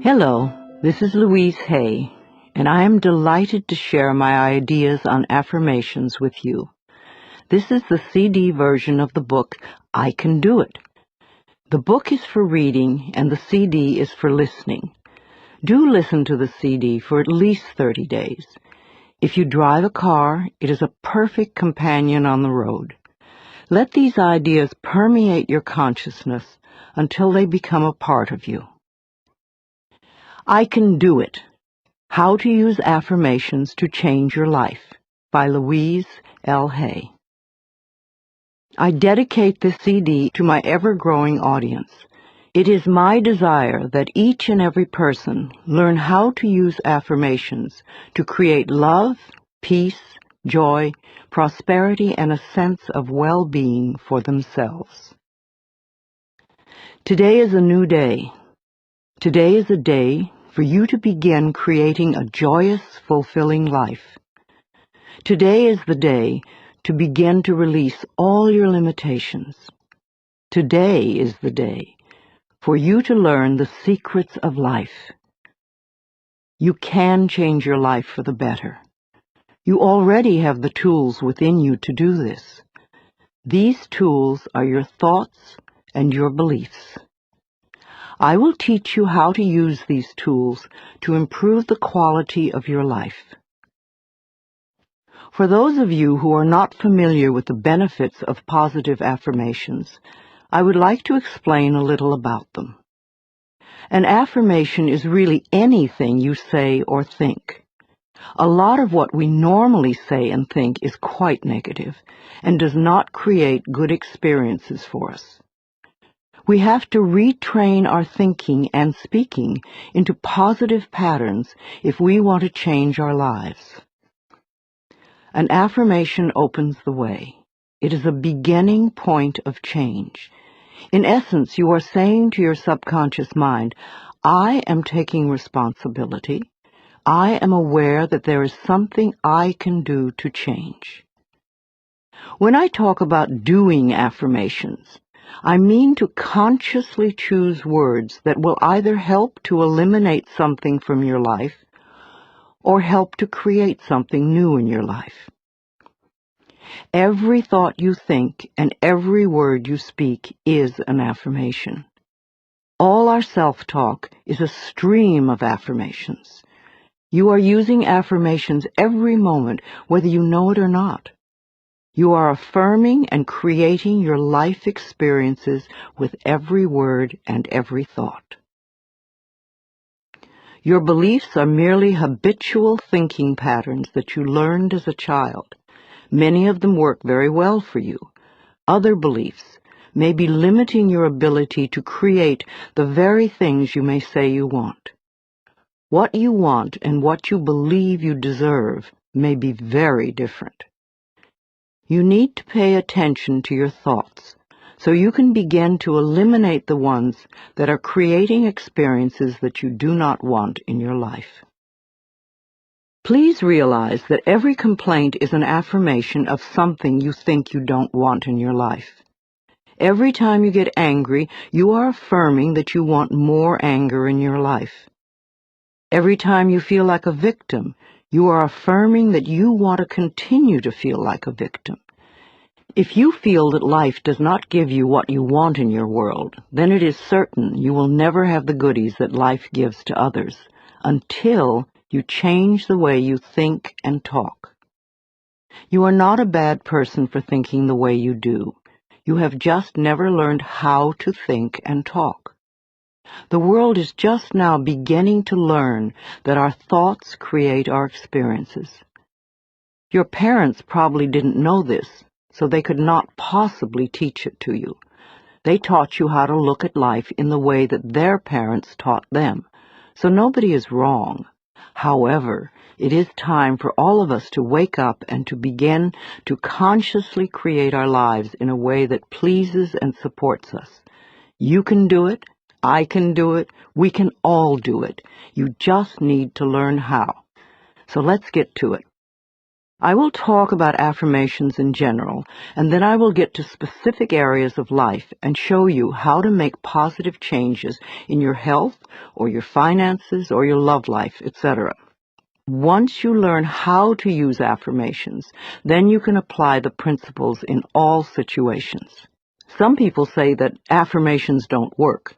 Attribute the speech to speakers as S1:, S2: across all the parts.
S1: Hello, this is Louise Hay, and I am delighted to share my ideas on affirmations with you. This is the CD version of the book, I Can Do It. The book is for reading and the CD is for listening. Do listen to the CD for at least 30 days. If you drive a car, it is a perfect companion on the road. Let these ideas permeate your consciousness until they become a part of you. I Can Do It. How to Use Affirmations to Change Your Life by Louise L. Hay. I dedicate this CD to my ever-growing audience. It is my desire that each and every person learn how to use affirmations to create love, peace, joy, prosperity, and a sense of well-being for themselves. Today is a new day. Today is a day for you to begin creating a joyous, fulfilling life. Today is the day to begin to release all your limitations. Today is the day for you to learn the secrets of life. You can change your life for the better. You already have the tools within you to do this. These tools are your thoughts and your beliefs. I will teach you how to use these tools to improve the quality of your life. For those of you who are not familiar with the benefits of positive affirmations, I would like to explain a little about them. An affirmation is really anything you say or think. A lot of what we normally say and think is quite negative and does not create good experiences for us. We have to retrain our thinking and speaking into positive patterns if we want to change our lives. An affirmation opens the way. It is a beginning point of change. In essence, you are saying to your subconscious mind, I am taking responsibility. I am aware that there is something I can do to change. When I talk about doing affirmations, I mean to consciously choose words that will either help to eliminate something from your life or help to create something new in your life. Every thought you think and every word you speak is an affirmation. All our self-talk is a stream of affirmations. You are using affirmations every moment, whether you know it or not. You are affirming and creating your life experiences with every word and every thought. Your beliefs are merely habitual thinking patterns that you learned as a child. Many of them work very well for you. Other beliefs may be limiting your ability to create the very things you may say you want. What you want and what you believe you deserve may be very different. You need to pay attention to your thoughts so you can begin to eliminate the ones that are creating experiences that you do not want in your life. Please realize that every complaint is an affirmation of something you think you don't want in your life. Every time you get angry, you are affirming that you want more anger in your life. Every time you feel like a victim, you are affirming that you want to continue to feel like a victim. If you feel that life does not give you what you want in your world, then it is certain you will never have the goodies that life gives to others until you change the way you think and talk. You are not a bad person for thinking the way you do. You have just never learned how to think and talk. The world is just now beginning to learn that our thoughts create our experiences. Your parents probably didn't know this, so they could not possibly teach it to you. They taught you how to look at life in the way that their parents taught them, so nobody is wrong. However, it is time for all of us to wake up and to begin to consciously create our lives in a way that pleases and supports us. You can do it. I can do it. We can all do it. You just need to learn how. So let's get to it. I will talk about affirmations in general, and then I will get to specific areas of life and show you how to make positive changes in your health or your finances or your love life, etc. Once you learn how to use affirmations, then you can apply the principles in all situations. Some people say that affirmations don't work,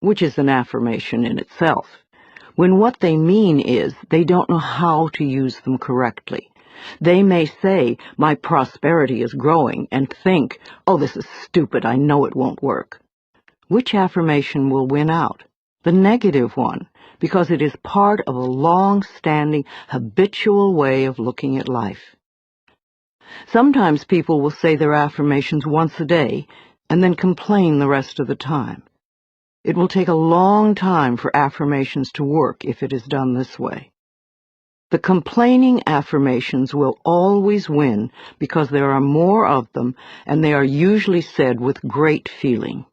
S1: which is an affirmation in itself, when what they mean is they don't know how to use them correctly. They may say, "My prosperity is growing," and think, "Oh, this is stupid, I know it won't work." Which affirmation will win out? The negative one, because it is part of a long-standing, habitual way of looking at life. Sometimes people will say their affirmations once a day and then complain the rest of the time. It will take a long time for affirmations to work if it is done this way. The complaining affirmations will always win because there are more of them and they are usually said with great feeling.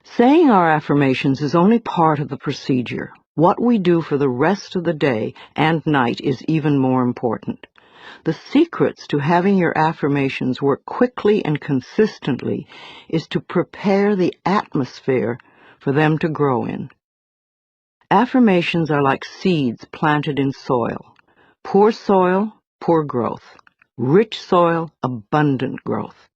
S1: Saying our affirmations is only part of the procedure. What we do for the rest of the day and night is even more important. The secrets to having your affirmations work quickly and consistently is to prepare the atmosphere for them to grow in. Affirmations are like seeds planted in soil. Poor soil, poor growth. Rich soil, abundant growth.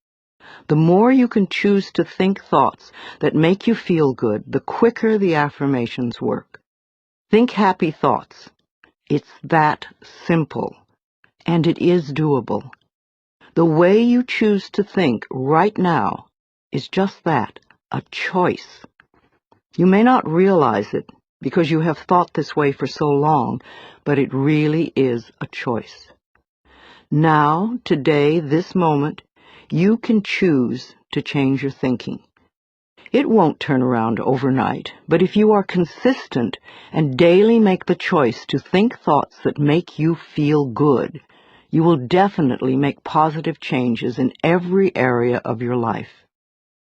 S1: The more you can choose to think thoughts that make you feel good, the quicker the affirmations work. Think happy thoughts. It's that simple, and it is doable. The way you choose to think right now is just that, a choice. You may not realize it because you have thought this way for so long, but it really is a choice. Now, today, this moment, you can choose to change your thinking. It won't turn around overnight, but if you are consistent and daily make the choice to think thoughts that make you feel good, you will definitely make positive changes in every area of your life.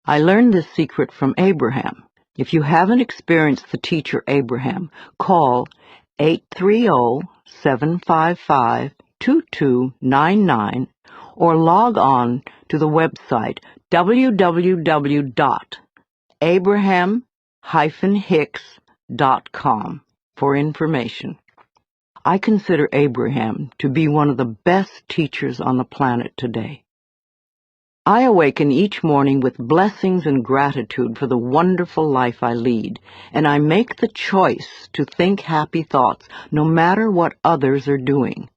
S1: I learned this secret from Abraham. If you haven't experienced the teacher Abraham, call 830-755-2299 or log on to the website www.abraham-hicks.com for information. I consider Abraham to be one of the best teachers on the planet today. I awaken each morning with blessings and gratitude for the wonderful life I lead, and I make the choice to think happy thoughts no matter what others are doing.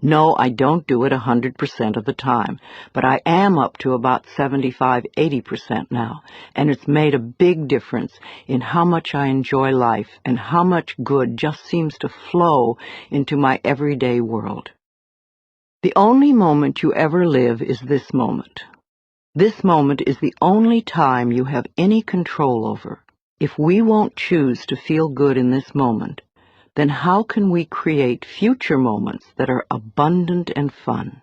S1: No, I don't do it 100% of the time, but I am up to about 75–80% now, and it's made a big difference in how much I enjoy life and how much good just seems to flow into my everyday world. The only moment you ever live is this moment. This moment is the only time you have any control over. If we won't choose to feel good in this moment, then how can we create future moments that are abundant and fun?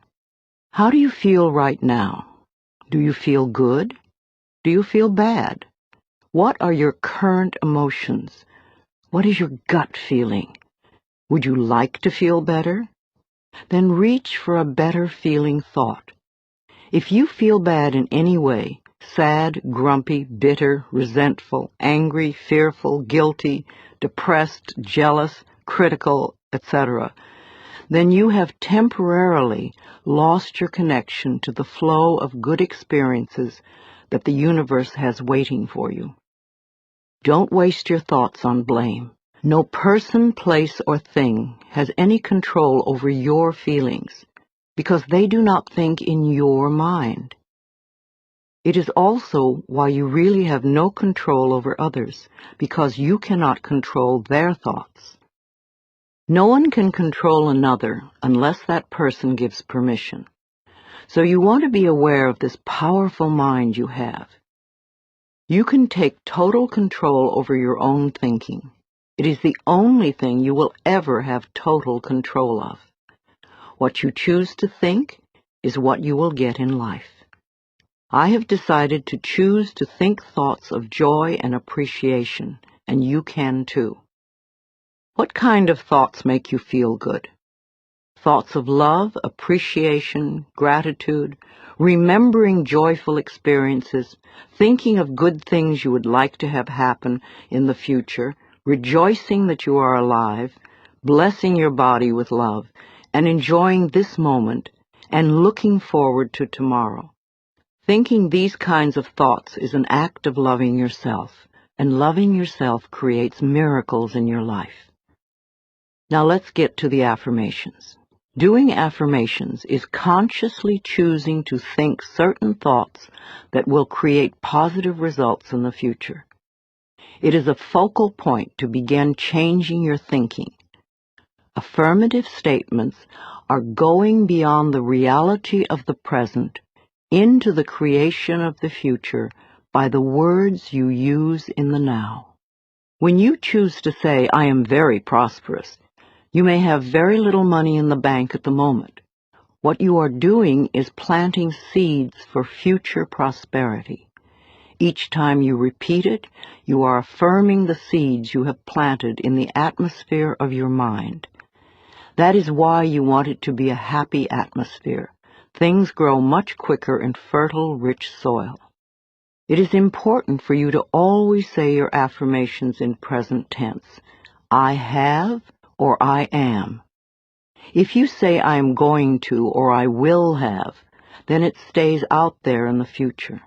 S1: How do you feel right now? Do you feel good? Do you feel bad? What are your current emotions? What is your gut feeling? Would you like to feel better? Then reach for a better feeling thought. If you feel bad in any way, sad, grumpy, bitter, resentful, angry, fearful, guilty, depressed, jealous, critical, etc., then you have temporarily lost your connection to the flow of good experiences that the universe has waiting for you. Don't waste your thoughts on blame. No person, place, or thing has any control over your feelings, because they do not think in your mind. It is also why you really have no control over others, because you cannot control their thoughts. No one can control another unless that person gives permission. So you want to be aware of this powerful mind you have. You can take total control over your own thinking. It is the only thing you will ever have total control of. What you choose to think is what you will get in life. I have decided to choose to think thoughts of joy and appreciation, and you can too. What kind of thoughts make you feel good? Thoughts of love, appreciation, gratitude, remembering joyful experiences, thinking of good things you would like to have happen in the future, rejoicing that you are alive, blessing your body with love, and enjoying this moment, and looking forward to tomorrow. Thinking these kinds of thoughts is an act of loving yourself, and loving yourself creates miracles in your life. Now let's get to the affirmations. Doing affirmations is consciously choosing to think certain thoughts that will create positive results in the future. It is a focal point to begin changing your thinking. Affirmative statements are going beyond the reality of the present into the creation of the future by the words you use in the now. When you choose to say, "I am very prosperous," you may have very little money in the bank at the moment. What you are doing is planting seeds for future prosperity. Each time you repeat it, you are affirming the seeds you have planted in the atmosphere of your mind. That is why you want it to be a happy atmosphere. Things grow much quicker in fertile, rich soil. It is important for you to always say your affirmations in present tense. I have or I am. If you say I am going to or I will have, then it stays out there in the future.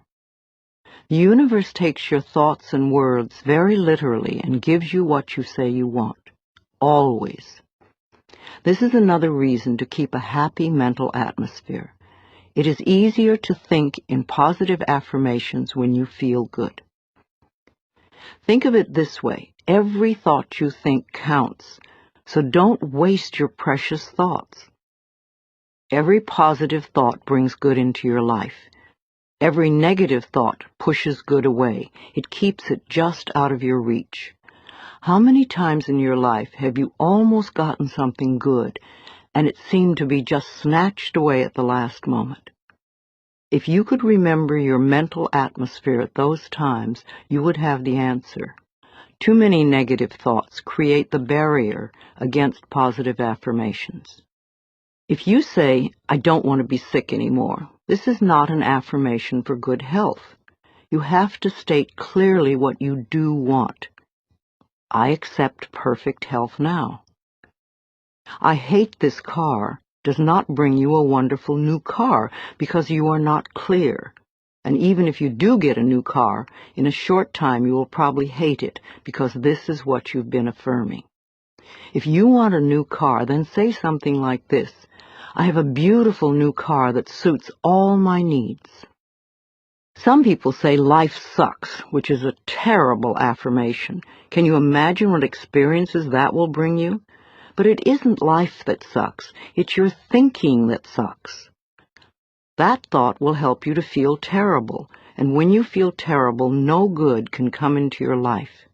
S1: The universe takes your thoughts and words very literally and gives you what you say you want. Always. This is another reason to keep a happy mental atmosphere. It is easier to think in positive affirmations when you feel good. Think of it this way. Every thought you think counts, so don't waste your precious thoughts. Every positive thought brings good into your life. Every negative thought pushes good away. It keeps it just out of your reach. How many times in your life have you almost gotten something good, and it seemed to be just snatched away at the last moment? If you could remember your mental atmosphere at those times, you would have the answer. Too many negative thoughts create the barrier against positive affirmations. If you say, "I don't want to be sick anymore," this is not an affirmation for good health. You have to state clearly what you do want. I accept perfect health now. I hate this car does not bring you a wonderful new car because you are not clear. And even if you do get a new car, in a short time you will probably hate it because this is what you've been affirming. If you want a new car, then say something like this: "I have a beautiful new car that suits all my needs." Some people say life sucks, which is a terrible affirmation. Can you imagine what experiences that will bring you? But it isn't life that sucks. It's your thinking that sucks. That thought will help you to feel terrible, and when you feel terrible, no good can come into your life.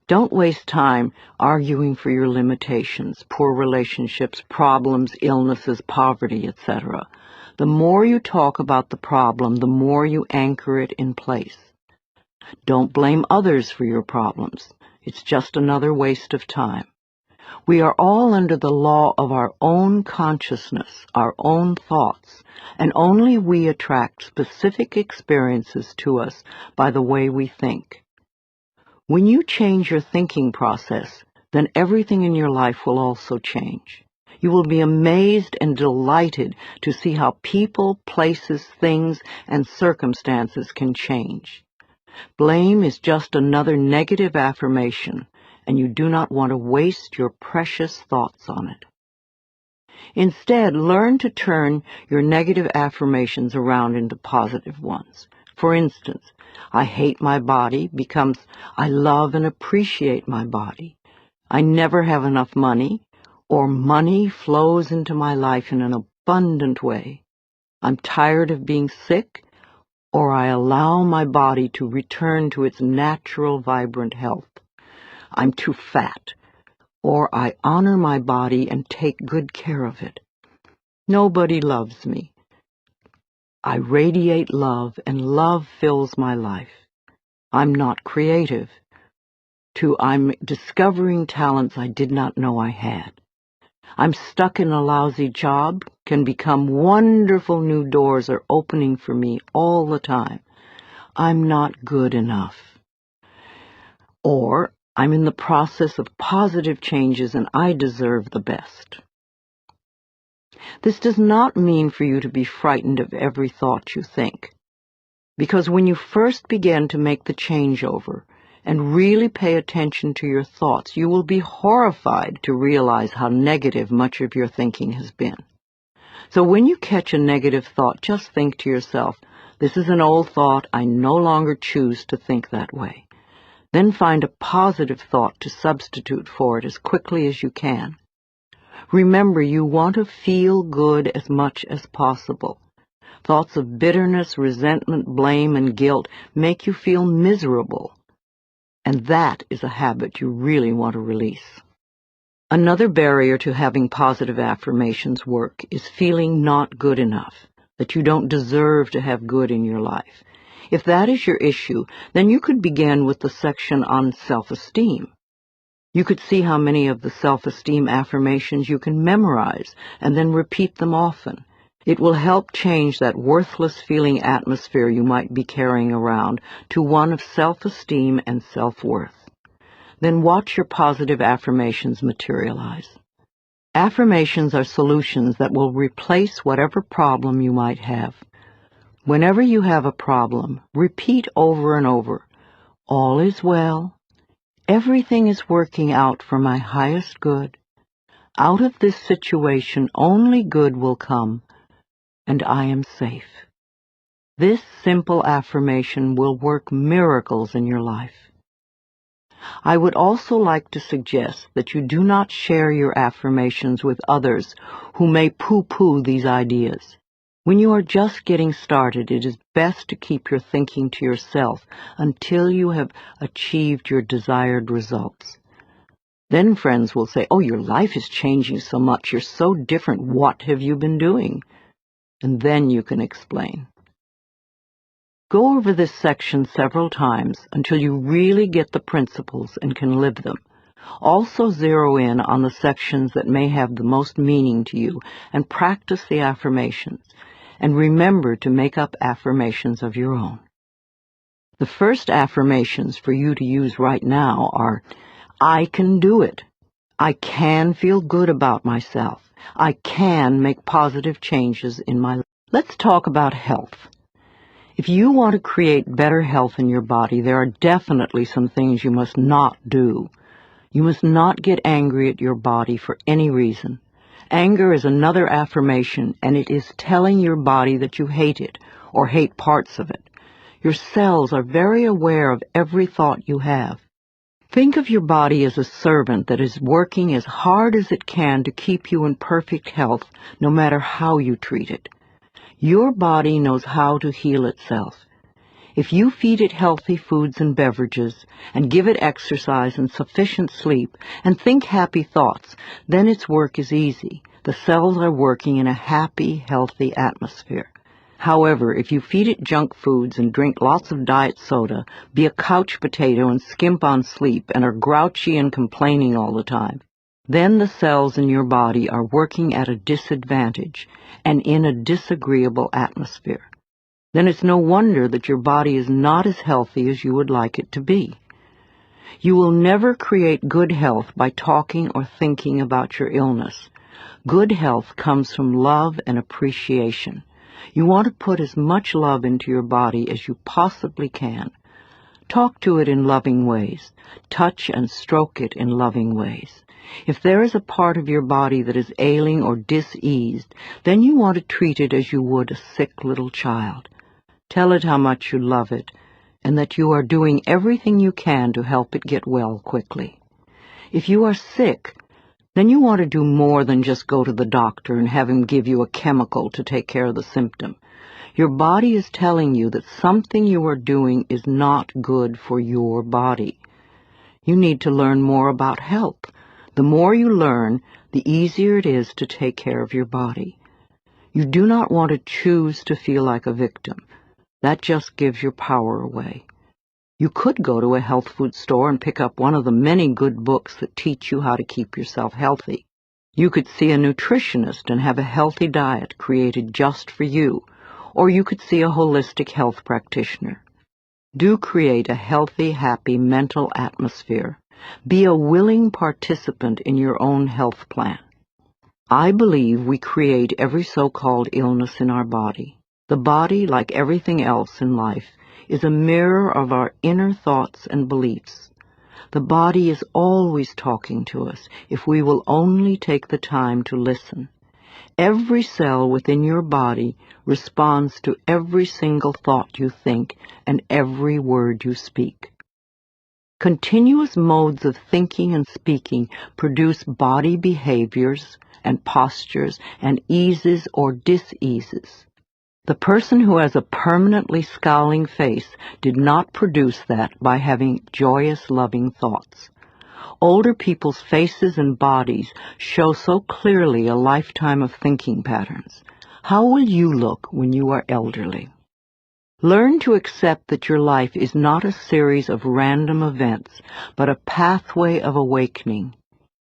S1: Don't waste time arguing for your limitations, poor relationships, problems, illnesses, poverty, etc. The more you talk about the problem, the more you anchor it in place. Don't blame others for your problems. It's just another waste of time. We are all under the law of our own consciousness, our own thoughts, and only we attract specific experiences to us by the way we think. When you change your thinking process, then everything in your life will also change. You will be amazed and delighted to see how people, places, things, and circumstances can change. Blame is just another negative affirmation, and you do not want to waste your precious thoughts on it. Instead, learn to turn your negative affirmations around into positive ones. For instance, "I hate my body" becomes "I love and appreciate my body." "I never have enough money," or "money flows into my life in an abundant way." "I'm tired of being sick," or "I allow my body to return to its natural, vibrant health." "I'm too fat," or "I honor my body and take good care of it." "Nobody loves me." "I radiate love, and love fills my life." "I'm not creative," to "I'm discovering talents I did not know I had." I'm stuck in a lousy job can become wonderful new doors are opening for me all the time. I'm not good enough. Or I'm in the process of positive changes and I deserve the best. This does not mean for you to be frightened of every thought you think, because when you first begin to make the changeover and really pay attention to your thoughts, you will be horrified to realize how negative much of your thinking has been. So when you catch a negative thought, just think to yourself, this is an old thought, I no longer choose to think that way. Then find a positive thought to substitute for it as quickly as you can. Remember, you want to feel good as much as possible. Thoughts of bitterness, resentment, blame, and guilt make you feel miserable. And that is a habit you really want to release. Another barrier to having positive affirmations work is feeling not good enough, that you don't deserve to have good in your life. If that is your issue, then you could begin with the section on self-esteem. You could see how many of the self-esteem affirmations you can memorize and then repeat them often. It will help change that worthless feeling atmosphere you might be carrying around to one of self-esteem and self-worth. Then watch your positive affirmations materialize. Affirmations are solutions that will replace whatever problem you might have. Whenever you have a problem, repeat over and over, all is well. Everything is working out for my highest good. Out of this situation, only good will come, and I am safe. This simple affirmation will work miracles in your life. I would also like to suggest that you do not share your affirmations with others who may pooh-pooh these ideas. When you are just getting started, it is best to keep your thinking to yourself until you have achieved your desired results. Then friends will say, oh, your life is changing so much, you're so different, what have you been doing? And then you can explain. Go over this section several times until you really get the principles and can live them. Also zero in on the sections that may have the most meaning to you and practice the affirmations. And remember to make up affirmations of your own. The first affirmations for you to use right now are, I can do it. I can feel good about myself. I can make positive changes in my life. Let's talk about health. If you want to create better health in your body, there are definitely some things you must not do. You must not get angry at your body for any reason. Anger is another affirmation, and it is telling your body that you hate it, or hate parts of it. Your cells are very aware of every thought you have. Think of your body as a servant that is working as hard as it can to keep you in perfect health, no matter how you treat it. Your body knows how to heal itself. If you feed it healthy foods and beverages, and give it exercise and sufficient sleep, and think happy thoughts, then its work is easy. The cells are working in a happy, healthy atmosphere. However, if you feed it junk foods and drink lots of diet soda, be a couch potato and skimp on sleep, and are grouchy and complaining all the time, then the cells in your body are working at a disadvantage and in a disagreeable atmosphere. Then it's no wonder that your body is not as healthy as you would like it to be. You will never create good health by talking or thinking about your illness. Good health comes from love and appreciation. You want to put as much love into your body as you possibly can. Talk to it in loving ways. Touch and stroke it in loving ways. If there is a part of your body that is ailing or diseased, then you want to treat it as you would a sick little child. Tell it how much you love it, and that you are doing everything you can to help it get well quickly. If you are sick, then you want to do more than just go to the doctor and have him give you a chemical to take care of the symptom. Your body is telling you that something you are doing is not good for your body. You need to learn more about health. The more you learn, the easier it is to take care of your body. You do not want to choose to feel like a victim. That just gives your power away. You could go to a health food store and pick up one of the many good books that teach you how to keep yourself healthy. You could see a nutritionist and have a healthy diet created just for you, or you could see a holistic health practitioner. Do create a healthy, happy mental atmosphere. Be a willing participant in your own health plan. I believe we create every so-called illness in our body. The body, like everything else in life, is a mirror of our inner thoughts and beliefs. The body is always talking to us if we will only take the time to listen. Every cell within your body responds to every single thought you think and every word you speak. Continuous modes of thinking and speaking produce body behaviors and postures and eases or diseases. The person who has a permanently scowling face did not produce that by having joyous, loving thoughts. Older people's faces and bodies show so clearly a lifetime of thinking patterns. How will you look when you are elderly? Learn to accept that your life is not a series of random events, but a pathway of awakening.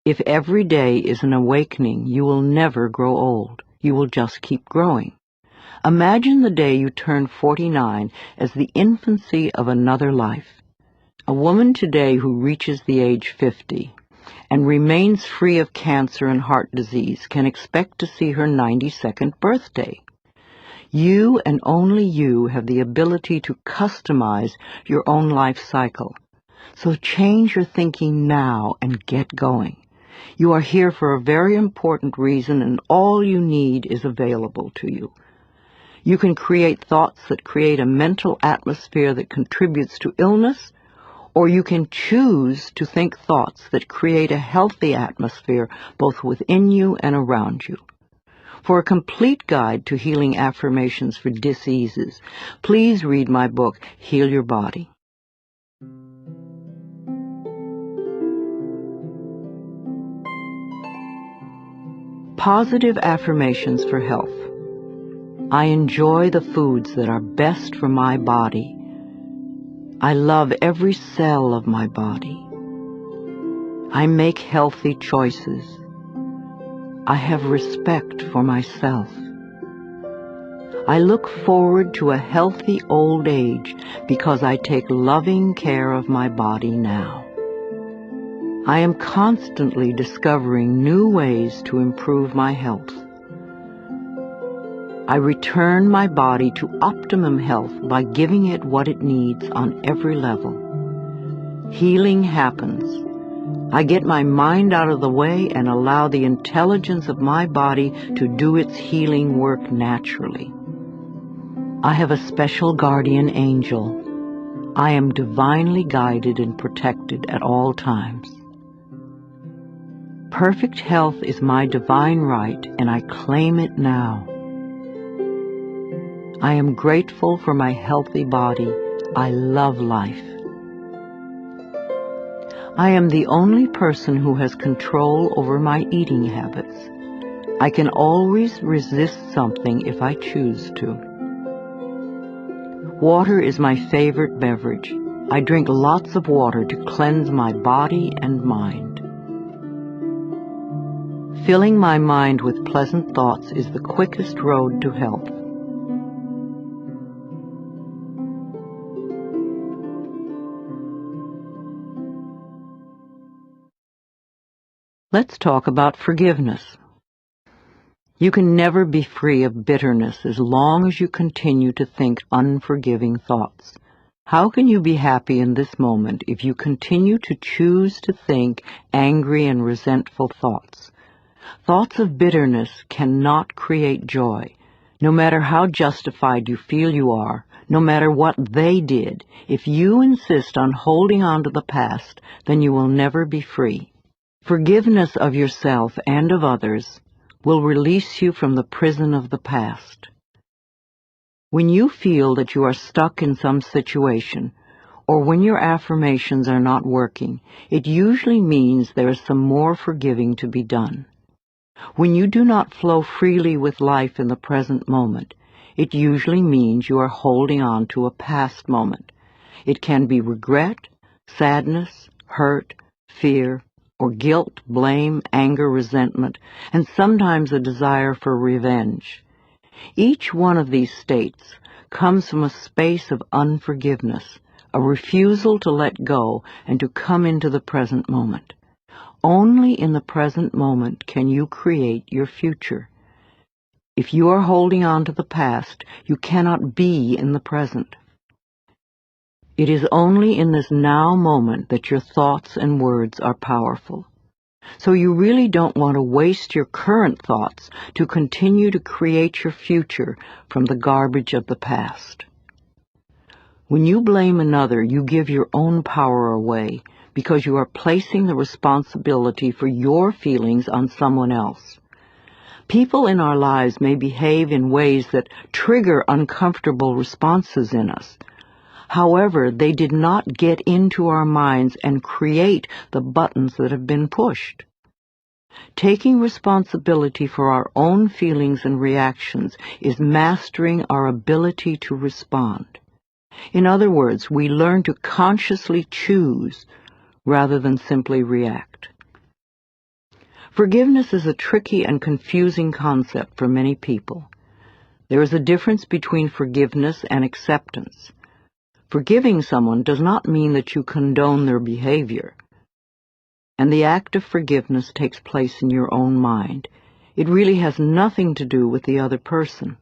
S1: If every day is an awakening, you will never grow old. You will just keep growing. Imagine the day you turn 49 as the infancy of another life. A woman today who reaches the age 50 and remains free of cancer and heart disease can expect to see her 92nd birthday. You and only you have the ability to customize your own life cycle. So change your thinking now and get going. You are here for a very important reason, and all you need is available to you. You can create thoughts that create a mental atmosphere that contributes to illness, or you can choose to think thoughts that create a healthy atmosphere both within you and around you. For a complete guide to healing affirmations for diseases, please read my book, Heal Your Body. Positive affirmations for health. I enjoy the foods that are best for my body. I love every cell of my body. I make healthy choices. I have respect for myself. I look forward to a healthy old age because I take loving care of my body now. I am constantly discovering new ways to improve my health. I return my body to optimum health by giving it what it needs on every level. Healing happens. I get my mind out of the way and allow the intelligence of my body to do its healing work naturally. I have a special guardian angel. I am divinely guided and protected at all times. Perfect health is my divine right, and I claim it now. I am grateful for my healthy body. I love life. I am the only person who has control over my eating habits. I can always resist something if I choose to. Water is my favorite beverage. I drink lots of water to cleanse my body and mind. Filling my mind with pleasant thoughts is the quickest road to health. Let's talk about forgiveness. You can never be free of bitterness as long as you continue to think unforgiving thoughts. How can you be happy in this moment if you continue to choose to think angry and resentful thoughts? Thoughts of bitterness cannot create joy. No matter how justified you feel you are, no matter what they did, if you insist on holding on to the past, then you will never be free. Forgiveness of yourself and of others will release you from the prison of the past. When you feel that you are stuck in some situation, or when your affirmations are not working, it usually means there is some more forgiving to be done. When you do not flow freely with life in the present moment, it usually means you are holding on to a past moment. It can be regret, sadness, hurt, fear, or guilt, blame, anger, resentment, and sometimes a desire for revenge. Each one of these states comes from a space of unforgiveness, a refusal to let go and to come into the present moment. Only in the present moment can you create your future. If you are holding on to the past, you cannot be in the present. It is only in this now moment that your thoughts and words are powerful. So you really don't want to waste your current thoughts to continue to create your future from the garbage of the past. When you blame another, you give your own power away because you are placing the responsibility for your feelings on someone else. People in our lives may behave in ways that trigger uncomfortable responses in us. However, they did not get into our minds and create the buttons that have been pushed. Taking responsibility for our own feelings and reactions is mastering our ability to respond. In other words, we learn to consciously choose rather than simply react. Forgiveness is a tricky and confusing concept for many people. There is a difference between forgiveness and acceptance. Forgiving someone does not mean that you condone their behavior. And the act of forgiveness takes place in your own mind. It really has nothing to do with the other person.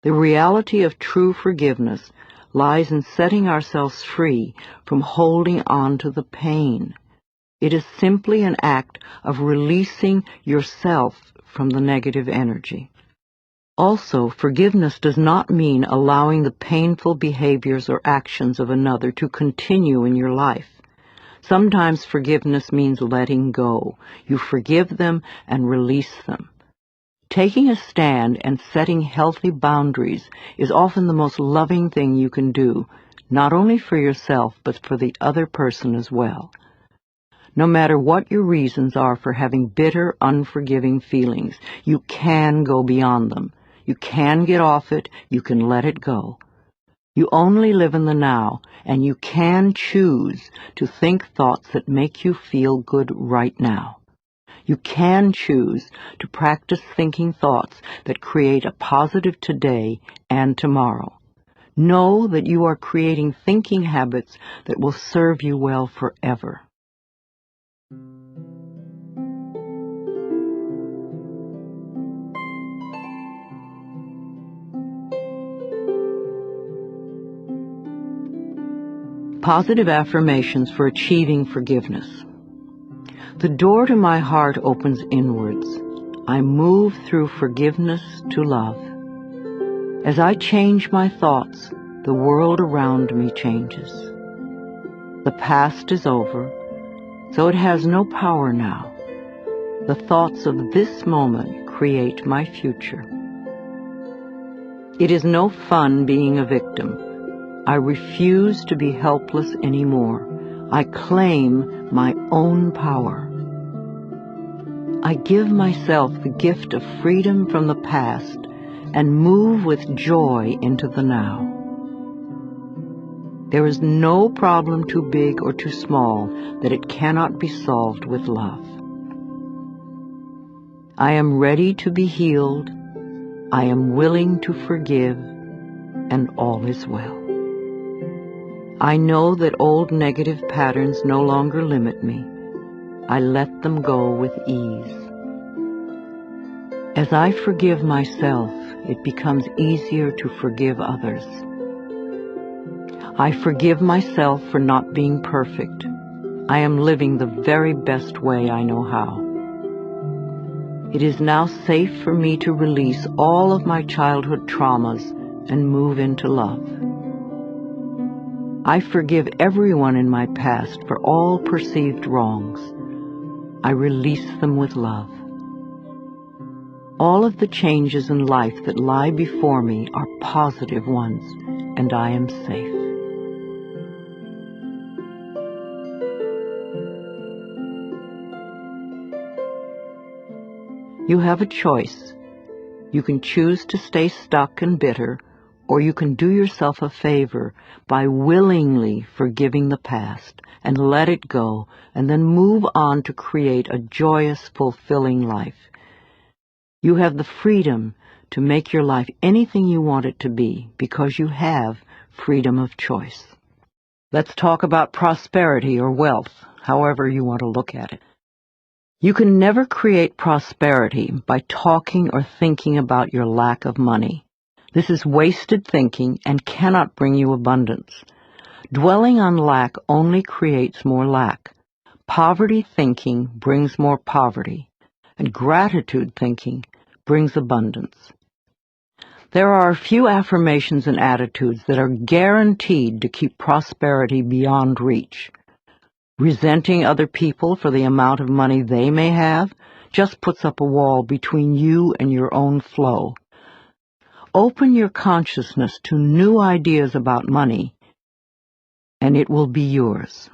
S1: The reality of true forgiveness lies in setting ourselves free from holding on to the pain. It is simply an act of releasing yourself from the negative energy. Also, forgiveness does not mean allowing the painful behaviors or actions of another to continue in your life. Sometimes forgiveness means letting go. You forgive them and release them. Taking a stand and setting healthy boundaries is often the most loving thing you can do, not only for yourself but for the other person as well. No matter what your reasons are for having bitter, unforgiving feelings, you can go beyond them. You can get off it, you can let it go. You only live in the now, and you can choose to think thoughts that make you feel good right now. You can choose to practice thinking thoughts that create a positive today and tomorrow. Know that you are creating thinking habits that will serve you well forever. Positive affirmations for achieving forgiveness. The door to my heart opens inwards. I move through forgiveness to love. As I change my thoughts, the world around me changes. The past is over, so it has no power now. The thoughts of this moment create my future. It is no fun being a victim. I refuse to be helpless anymore. I claim my own power. I give myself the gift of freedom from the past and move with joy into the now. There is no problem too big or too small that it cannot be solved with love. I am ready to be healed. I am willing to forgive, and all is well. I know that old negative patterns no longer limit me. I let them go with ease. As I forgive myself, it becomes easier to forgive others. I forgive myself for not being perfect. I am living the very best way I know how. It is now safe for me to release all of my childhood traumas and move into love. I forgive everyone in my past for all perceived wrongs. I release them with love. All of the changes in life that lie before me are positive ones, and I am safe. You have a choice. You can choose to stay stuck and bitter, or you can do yourself a favor by willingly forgiving the past and let it go, and then move on to create a joyous, fulfilling life. You have the freedom to make your life anything you want it to be because you have freedom of choice. Let's talk about prosperity or wealth, however you want to look at it. You can never create prosperity by talking or thinking about your lack of money. This is wasted thinking and cannot bring you abundance. Dwelling on lack only creates more lack. Poverty thinking brings more poverty, and gratitude thinking brings abundance. There are a few affirmations and attitudes that are guaranteed to keep prosperity beyond reach. Resenting other people for the amount of money they may have just puts up a wall between you and your own flow. Open your consciousness to new ideas about money, and it will be yours.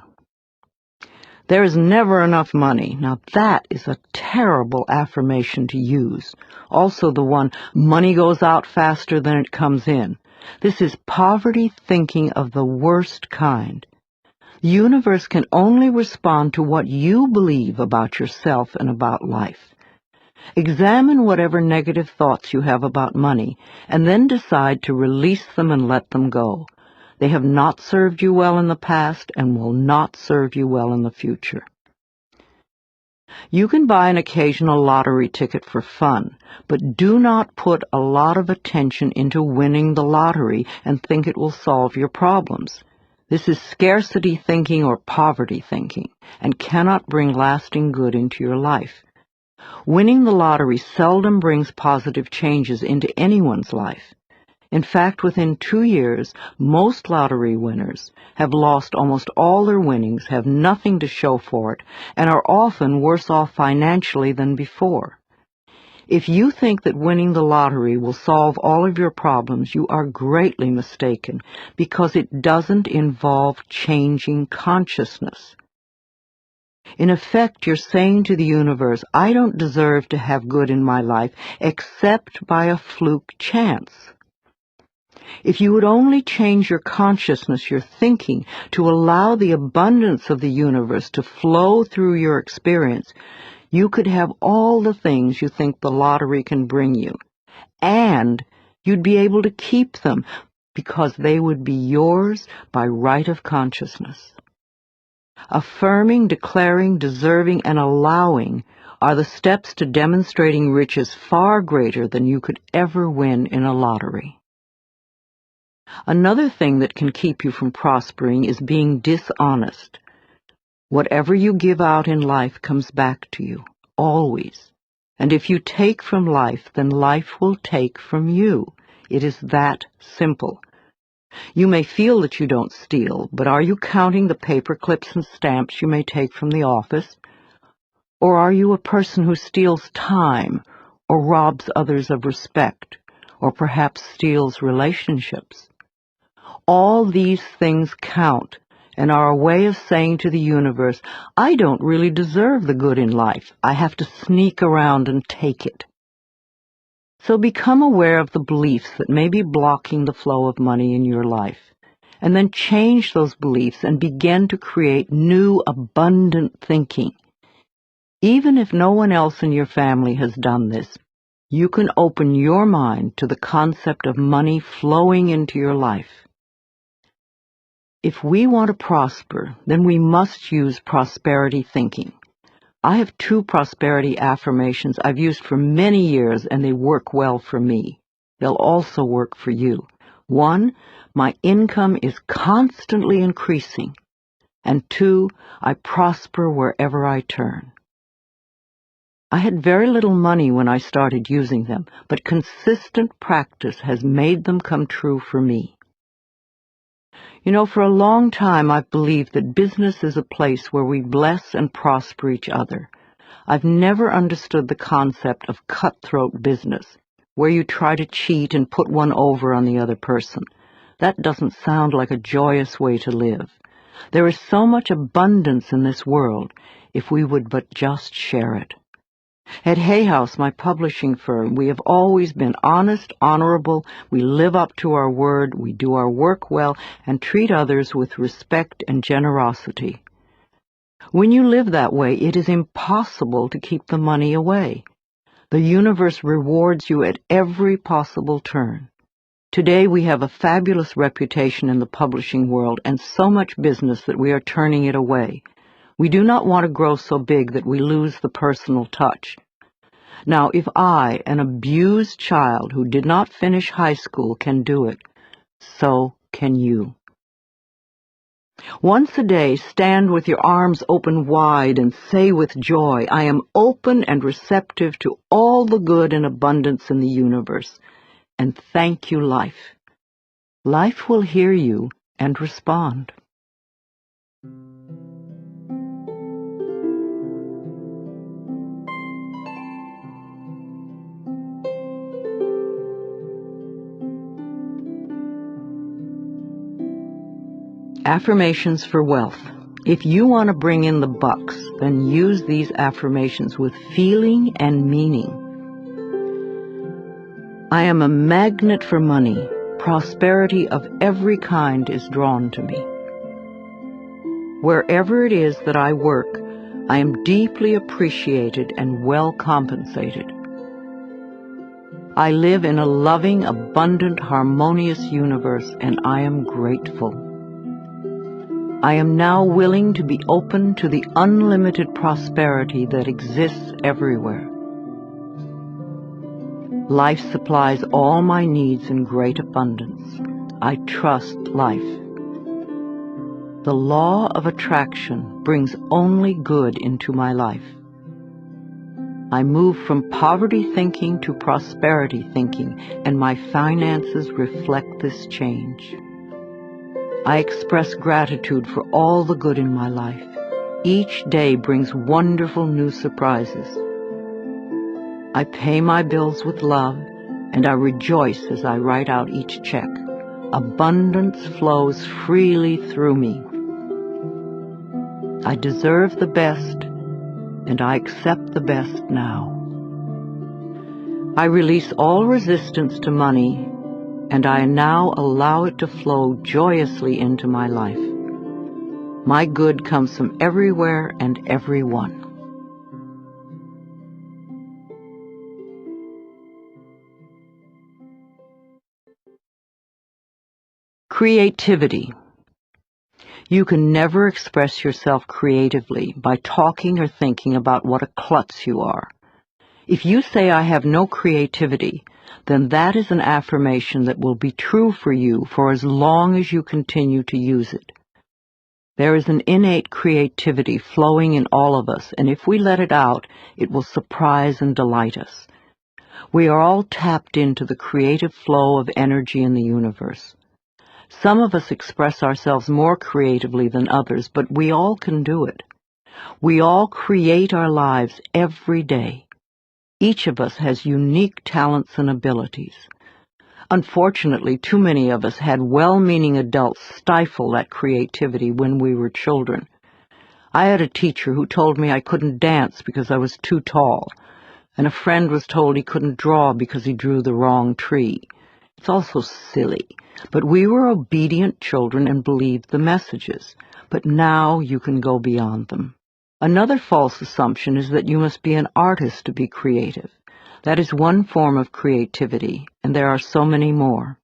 S1: There is never enough money. Now that is a terrible affirmation to use. Also the one, money goes out faster than it comes in. This is poverty thinking of the worst kind. The universe can only respond to what you believe about yourself and about life. Examine whatever negative thoughts you have about money, and then decide to release them and let them go. They have not served you well in the past and will not serve you well in the future. You can buy an occasional lottery ticket for fun, but do not put a lot of attention into winning the lottery and think it will solve your problems. This is scarcity thinking or poverty thinking, and cannot bring lasting good into your life. Winning the lottery seldom brings positive changes into anyone's life. In fact, within 2 years, most lottery winners have lost almost all their winnings, have nothing to show for it, and are often worse off financially than before. If you think that winning the lottery will solve all of your problems, you are greatly mistaken, because it doesn't involve changing consciousness. In effect, you're saying to the universe, I don't deserve to have good in my life except by a fluke chance. If you would only change your consciousness, your thinking, to allow the abundance of the universe to flow through your experience, you could have all the things you think the lottery can bring you, and you'd be able to keep them because they would be yours by right of consciousness. Affirming, declaring, deserving, and allowing are the steps to demonstrating riches far greater than you could ever win in a lottery. Another thing that can keep you from prospering is being dishonest. Whatever you give out in life comes back to you, always. And if you take from life, then life will take from you. It is that simple. You may feel that you don't steal, but are you counting the paper clips and stamps you may take from the office? Or are you a person who steals time, or robs others of respect, or perhaps steals relationships? All these things count and are a way of saying to the universe, I don't really deserve the good in life. I have to sneak around and take it. So become aware of the beliefs that may be blocking the flow of money in your life, and then change those beliefs and begin to create new, abundant thinking. Even if no one else in your family has done this, you can open your mind to the concept of money flowing into your life. If we want to prosper, then we must use prosperity thinking. I have 2 prosperity affirmations I've used for many years, and they work well for me. They'll also work for you. 1, my income is constantly increasing. And 2, I prosper wherever I turn. I had very little money when I started using them, but consistent practice has made them come true for me. You know, for a long time I've believed that business is a place where we bless and prosper each other. I've never understood the concept of cutthroat business, where you try to cheat and put one over on the other person. That doesn't sound like a joyous way to live. There is so much abundance in this world if we would but just share it. At Hay House, my publishing firm, we have always been honest, honorable, we live up to our word, we do our work well, and treat others with respect and generosity. When you live that way, it is impossible to keep the money away. The universe rewards you at every possible turn. Today we have a fabulous reputation in the publishing world and so much business that we are turning it away. We do not want to grow so big that we lose the personal touch. Now, if I, an abused child who did not finish high school, can do it, so can you. Once a day, stand with your arms open wide and say with joy, I am open and receptive to all the good and abundance in the universe, and thank you, life. Life will hear you and respond. Affirmations for wealth. If you want to bring in the bucks, then use these affirmations with feeling and meaning. I am a magnet for money. Prosperity of every kind is drawn to me. Wherever it is that I work, I am deeply appreciated and well compensated. I live in a loving, abundant, harmonious universe, and I am grateful. I am now willing to be open to the unlimited prosperity that exists everywhere. Life supplies all my needs in great abundance. I trust life. The law of attraction brings only good into my life. I move from poverty thinking to prosperity thinking, and my finances reflect this change. I express gratitude for all the good in my life. Each day brings wonderful new surprises. I pay my bills with love, and I rejoice as I write out each check. Abundance flows freely through me. I deserve the best, and I accept the best now. I release all resistance to money, and I now allow it to flow joyously into my life. My good comes from everywhere and everyone. Creativity. You can never express yourself creatively by talking or thinking about what a klutz you are. If you say, I have no creativity, then that is an affirmation that will be true for you for as long as you continue to use it. There is an innate creativity flowing in all of us, and if we let it out, it will surprise and delight us. We are all tapped into the creative flow of energy in the universe. Some of us express ourselves more creatively than others, but we all can do it. We all create our lives every day. Each of us has unique talents and abilities. Unfortunately, too many of us had well-meaning adults stifle that creativity when we were children. I had a teacher who told me I couldn't dance because I was too tall, and a friend was told he couldn't draw because he drew the wrong tree. It's also silly, but we were obedient children and believed the messages. But now you can go beyond them. Another false assumption is that you must be an artist to be creative. That is one form of creativity, and there are so many more.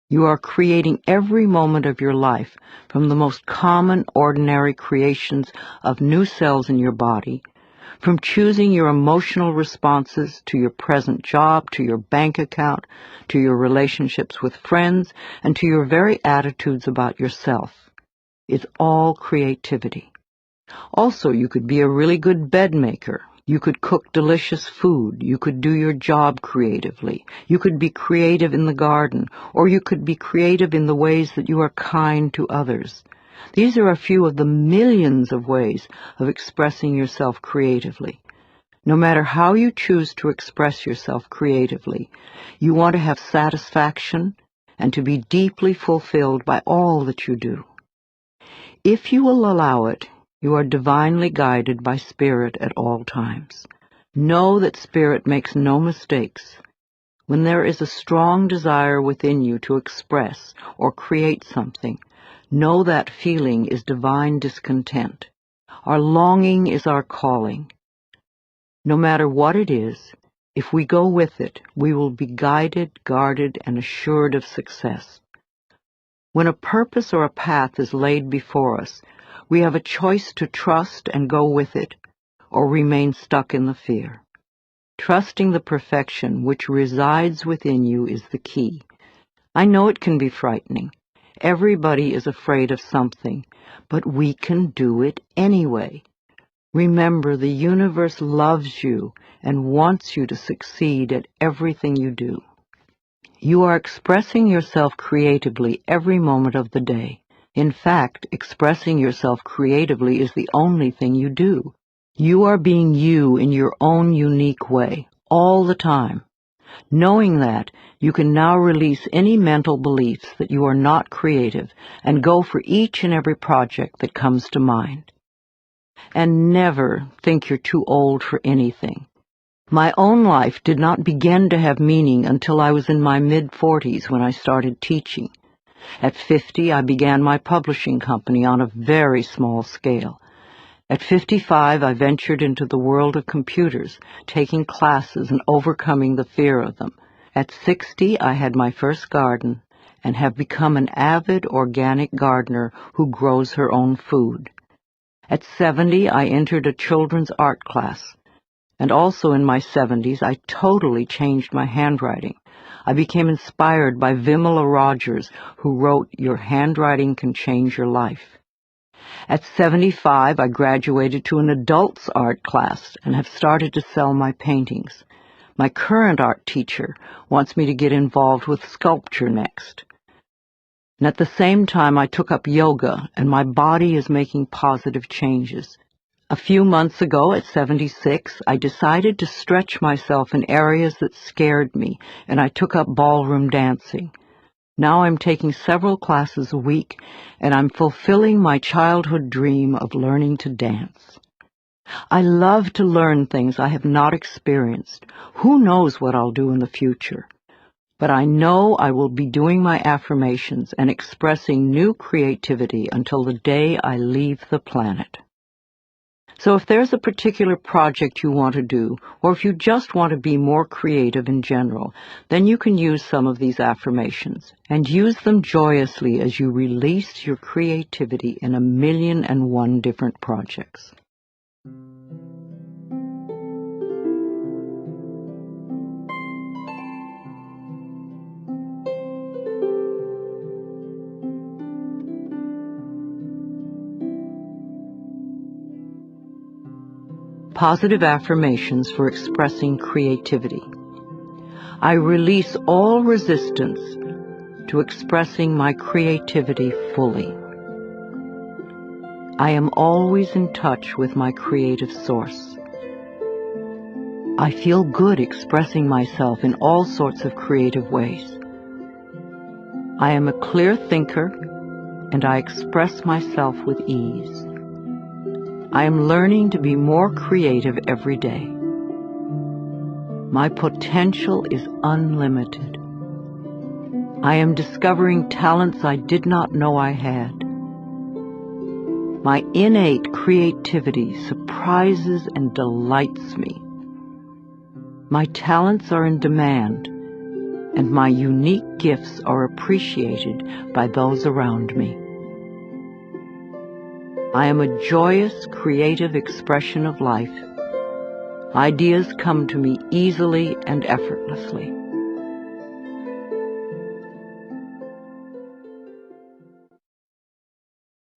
S1: You are creating every moment of your life, from the most common, ordinary creations of new cells in your body, from choosing your emotional responses to your present job, to your bank account, to your relationships with friends, and to your very attitudes about yourself. It's all creativity. Also, you could be a really good bed maker. You could cook delicious food. You could do your job creatively. You could be creative in the garden, or you could be creative in the ways that you are kind to others. These are a few of the millions of ways of expressing yourself creatively. No matter how you choose to express yourself creatively, you want to have satisfaction and to be deeply fulfilled by all that you do. If you will allow it, you are divinely guided by Spirit at all times. Know that Spirit makes no mistakes. When there is a strong desire within you to express or create something, know that feeling is divine discontent. Our longing is our calling. No matter what it is, if we go with it, we will be guided, guarded, and assured of success. When a purpose or a path is laid before us, we have a choice to trust and go with it, or remain stuck in the fear. Trusting the perfection which resides within you is the key. I know it can be frightening. Everybody is afraid of something, but we can do it anyway. Remember, the universe loves you and wants you to succeed at everything you do. You are expressing yourself creatively every moment of the day. In fact, expressing yourself creatively is the only thing you do. You are being you in your own unique way, all the time. Knowing that, you can now release any mental beliefs that you are not creative and go for each and every project that comes to mind. And never think you're too old for anything. My own life did not begin to have meaning until I was in my mid-40s when I started teaching. At 50, I began my publishing company on a very small scale. At 55, I ventured into the world of computers, taking classes and overcoming the fear of them. At 60, I had my first garden and have become an avid organic gardener who grows her own food. At 70, I entered a children's art class. And also in my 70s, I totally changed my handwriting. I became inspired by Vimala Rogers, who wrote, "Your handwriting can change your life." At 75, I graduated to an adults art class and have started to sell my paintings. My current art teacher wants me to get involved with sculpture next. And at the same time, I took up yoga, and my body is making positive changes. A few months ago, at 76, I decided to stretch myself in areas that scared me, and I took up ballroom dancing. Now I'm taking several classes a week, and I'm fulfilling my childhood dream of learning to dance. I love to learn things I have not experienced. Who knows what I'll do in the future? But I know I will be doing my affirmations and expressing new creativity until the day I leave the planet. So if there's a particular project you want to do, or if you just want to be more creative in general, then you can use some of these affirmations, and use them joyously as you release your creativity in 1,000,001 different projects. Positive affirmations for expressing creativity. I release all resistance to expressing my creativity fully. I am always in touch with my creative source. I feel good expressing myself in all sorts of creative ways. I am a clear thinker, and I express myself with ease. I am learning to be more creative every day. My potential is unlimited. I am discovering talents I did not know I had. My innate creativity surprises and delights me. My talents are in demand, and my unique gifts are appreciated by those around me. I am a joyous, creative expression of life. Ideas come to me easily and effortlessly.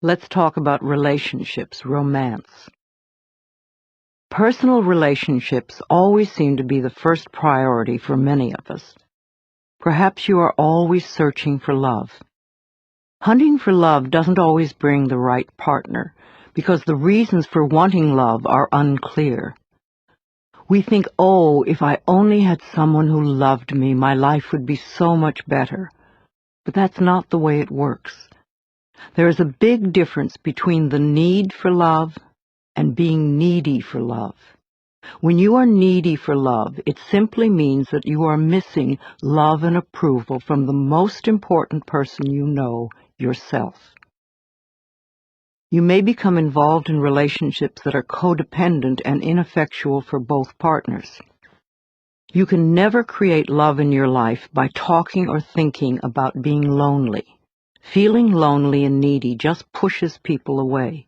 S1: Let's talk about relationships, romance. Personal relationships always seem to be the first priority for many of us. Perhaps you are always searching for love. Hunting for love doesn't always bring the right partner, because the reasons for wanting love are unclear. We think, oh, if I only had someone who loved me, my life would be so much better. But that's not the way it works. There is a big difference between the need for love and being needy for love. When you are needy for love, it simply means that you are missing love and approval from the most important person you know, yourself. You may become involved in relationships that are codependent and ineffectual for both partners. You can never create love in your life by talking or thinking about being lonely. Feeling lonely and needy just pushes people away.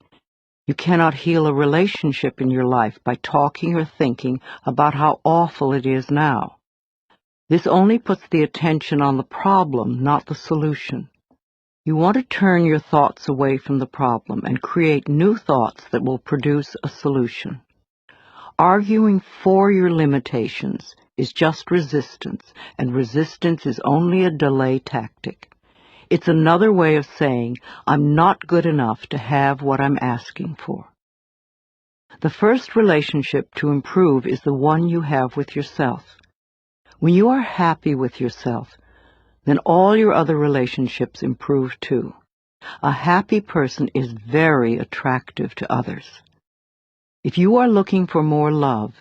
S1: You cannot heal a relationship in your life by talking or thinking about how awful it is now. This only puts the attention on the problem, not the solution. You want to turn your thoughts away from the problem and create new thoughts that will produce a solution. Arguing for your limitations is just resistance, and resistance is only a delay tactic. It's another way of saying, I'm not good enough to have what I'm asking for. The first relationship to improve is the one you have with yourself. When you are happy with yourself, then all your other relationships improve too. A happy person is very attractive to others. If you are looking for more love,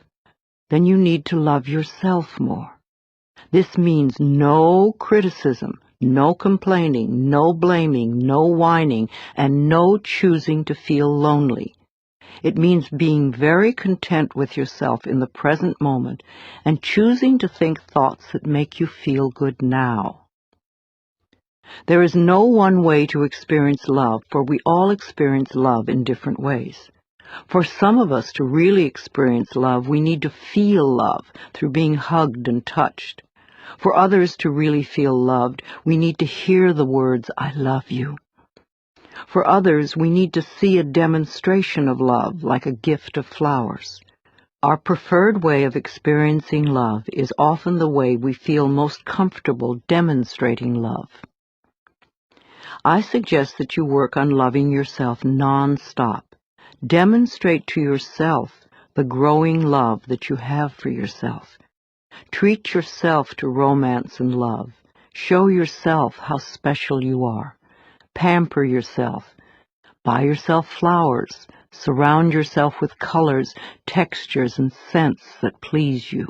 S1: then you need to love yourself more. This means no criticism, no complaining, no blaming, no whining, and no choosing to feel lonely. It means being very content with yourself in the present moment and choosing to think thoughts that make you feel good now. There is no one way to experience love, for we all experience love in different ways. For some of us to really experience love, we need to feel love through being hugged and touched. For others to really feel loved, we need to hear the words, I love you. For others, we need to see a demonstration of love, like a gift of flowers. Our preferred way of experiencing love is often the way we feel most comfortable demonstrating love. I suggest that you work on loving yourself non-stop. Demonstrate to yourself the growing love that you have for yourself. Treat yourself to romance and love. Show yourself how special you are. Pamper yourself. Buy yourself flowers. Surround yourself with colors, textures, and scents that please you.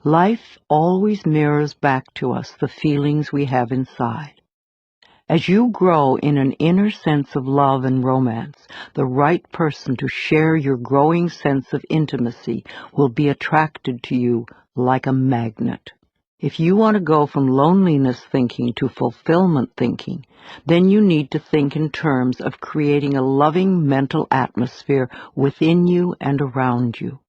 S1: Life always mirrors back to us the feelings we have inside. As you grow in an inner sense of love and romance, the right person to share your growing sense of intimacy will be attracted to you like a magnet. If you want to go from loneliness thinking to fulfillment thinking, then you need to think in terms of creating a loving mental atmosphere within you and around you.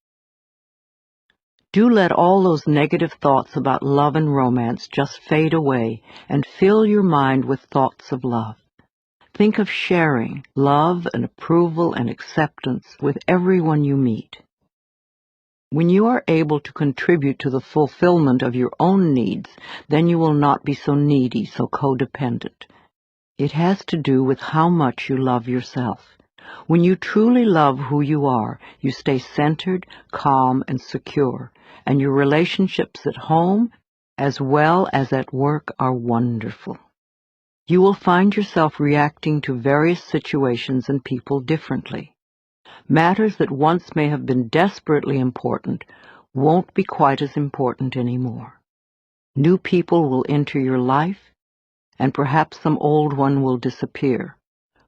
S1: Do let all those negative thoughts about love and romance just fade away and fill your mind with thoughts of love. Think of sharing love and approval and acceptance with everyone you meet. When you are able to contribute to the fulfillment of your own needs, then you will not be so needy, so codependent. It has to do with how much you love yourself. When you truly love who you are, you stay centered, calm, and secure, and your relationships at home as well as at work are wonderful. You will find yourself reacting to various situations and people differently. Matters that once may have been desperately important won't be quite as important anymore. New people will enter your life, and perhaps some old one will disappear,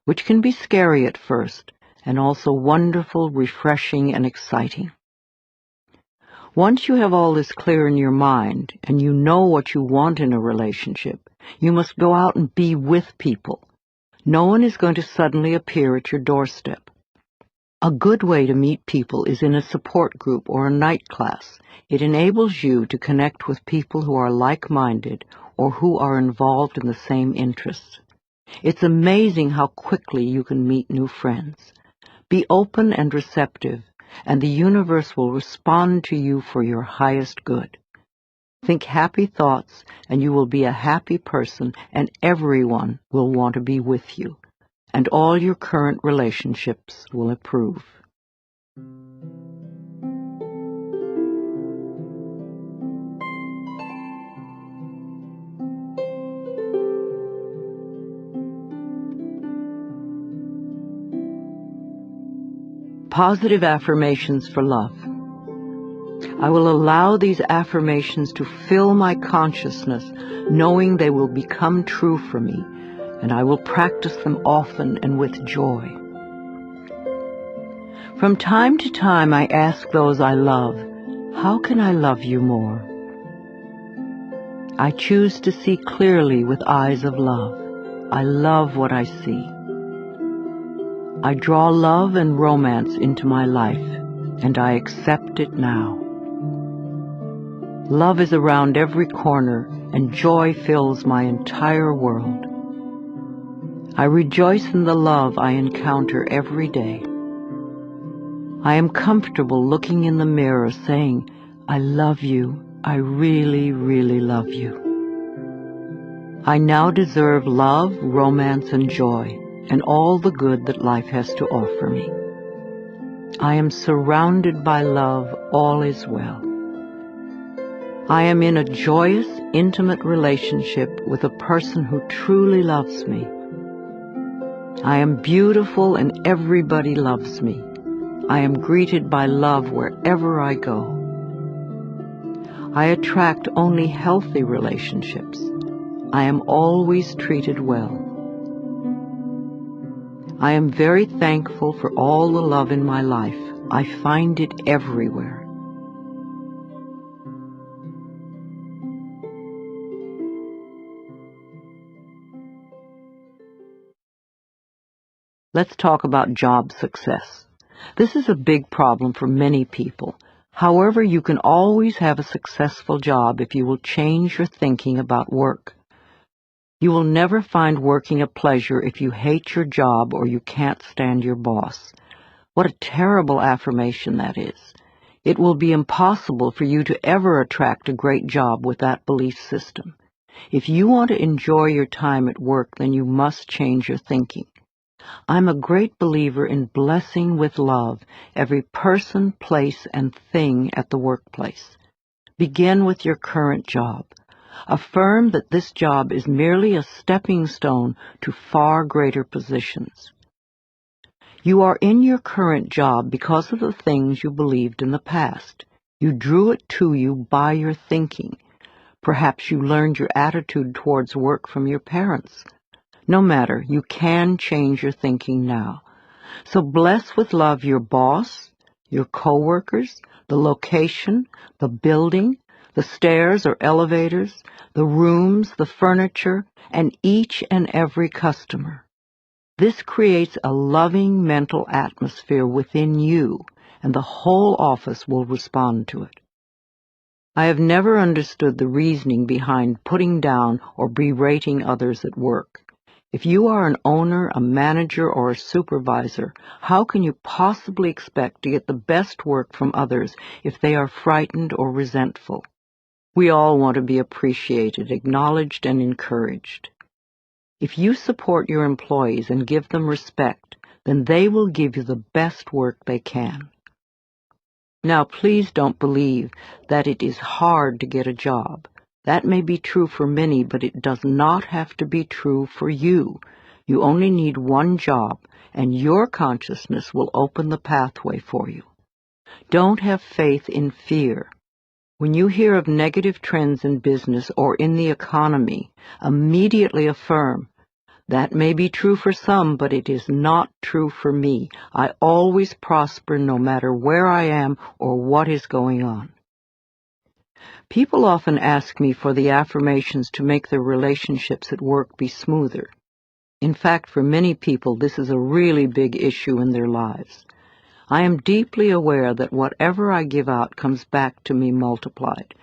S1: which can be scary at first, and also wonderful, refreshing, and exciting. Once you have all this clear in your mind, and you know what you want in a relationship, you must go out and be with people. No one is going to suddenly appear at your doorstep. A good way to meet people is in a support group or a night class. It enables you to connect with people who are like-minded or who are involved in the same interests. It's amazing how quickly you can meet new friends. Be open and receptive, and the universe will respond to you for your highest good. Think happy thoughts, and you will be a happy person, and everyone will want to be with you, and all your current relationships will improve. Positive affirmations for love. I will allow these affirmations to fill my consciousness, knowing they will become true for me, and I will practice them often and with joy. From time to time, I ask those I love, how can I love you more? I choose to see clearly with eyes of love. I love what I see. I draw love and romance into my life, and I accept it now. Love is around every corner, and joy fills my entire world. I rejoice in the love I encounter every day. I am comfortable looking in the mirror saying, I love you. I really, really love you. I now deserve love, romance, and joy, and all the good that life has to offer me. I am surrounded by love. All is well. I am in a joyous, intimate relationship with a person who truly loves me. I am beautiful and everybody loves me. I am greeted by love wherever I go. I attract only healthy relationships. I am always treated well. I am very thankful for all the love in my life. I find it everywhere. Let's talk about job success. This is a big problem for many people. However, you can always have a successful job if you will change your thinking about work. You will never find working a pleasure if you hate your job or you can't stand your boss. What a terrible affirmation that is. It will be impossible for you to ever attract a great job with that belief system. If you want to enjoy your time at work, then you must change your thinking. I'm a great believer in blessing with love every person, place, and thing at the workplace. Begin with your current job. Affirm that this job is merely a stepping stone to far greater positions. You are in your current job because of the things you believed in the past. You drew it to you by your thinking. Perhaps you learned your attitude towards work from your parents. No matter, you can change your thinking now. So bless with love your boss, your coworkers, the location, the building, the stairs or elevators, the rooms, the furniture, and each and every customer. This creates a loving mental atmosphere within you, and the whole office will respond to it. I have never understood the reasoning behind putting down or berating others at work. If you are an owner, a manager, or a supervisor, how can you possibly expect to get the best work from others if they are frightened or resentful? We all want to be appreciated, acknowledged, and encouraged. If you support your employees and give them respect, then they will give you the best work they can. Now, please don't believe that it is hard to get a job. That may be true for many, but it does not have to be true for you. You only need one job, and your consciousness will open the pathway for you. Don't have faith in fear. When you hear of negative trends in business or in the economy, immediately affirm, that may be true for some, but it is not true for me. I always prosper no matter where I am or what is going on. People often ask me for the affirmations to make their relationships at work be smoother. In fact, for many people, this is a really big issue in their lives. I am deeply aware that whatever I give out comes back to me multiplied,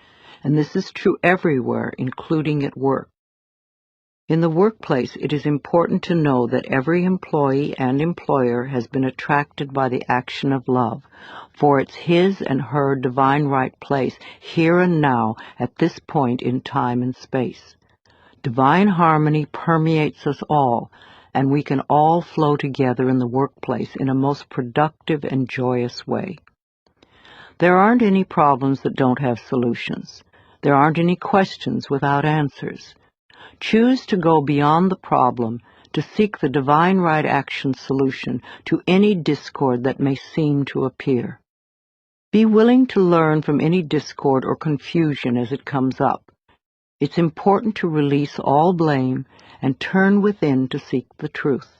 S1: and this is true everywhere, including at work. In the workplace, it is important to know that every employee and employer has been attracted by the action of love, for it's his and her divine right place here and now at this point in time and space. Divine harmony permeates us all, and we can all flow together in the workplace in a most productive and joyous way. There aren't any problems that don't have solutions. There aren't any questions without answers. Choose to go beyond the problem to seek the divine right action solution to any discord that may seem to appear. Be willing to learn from any discord or confusion as it comes up. It's important to release all blame and turn within to seek the truth.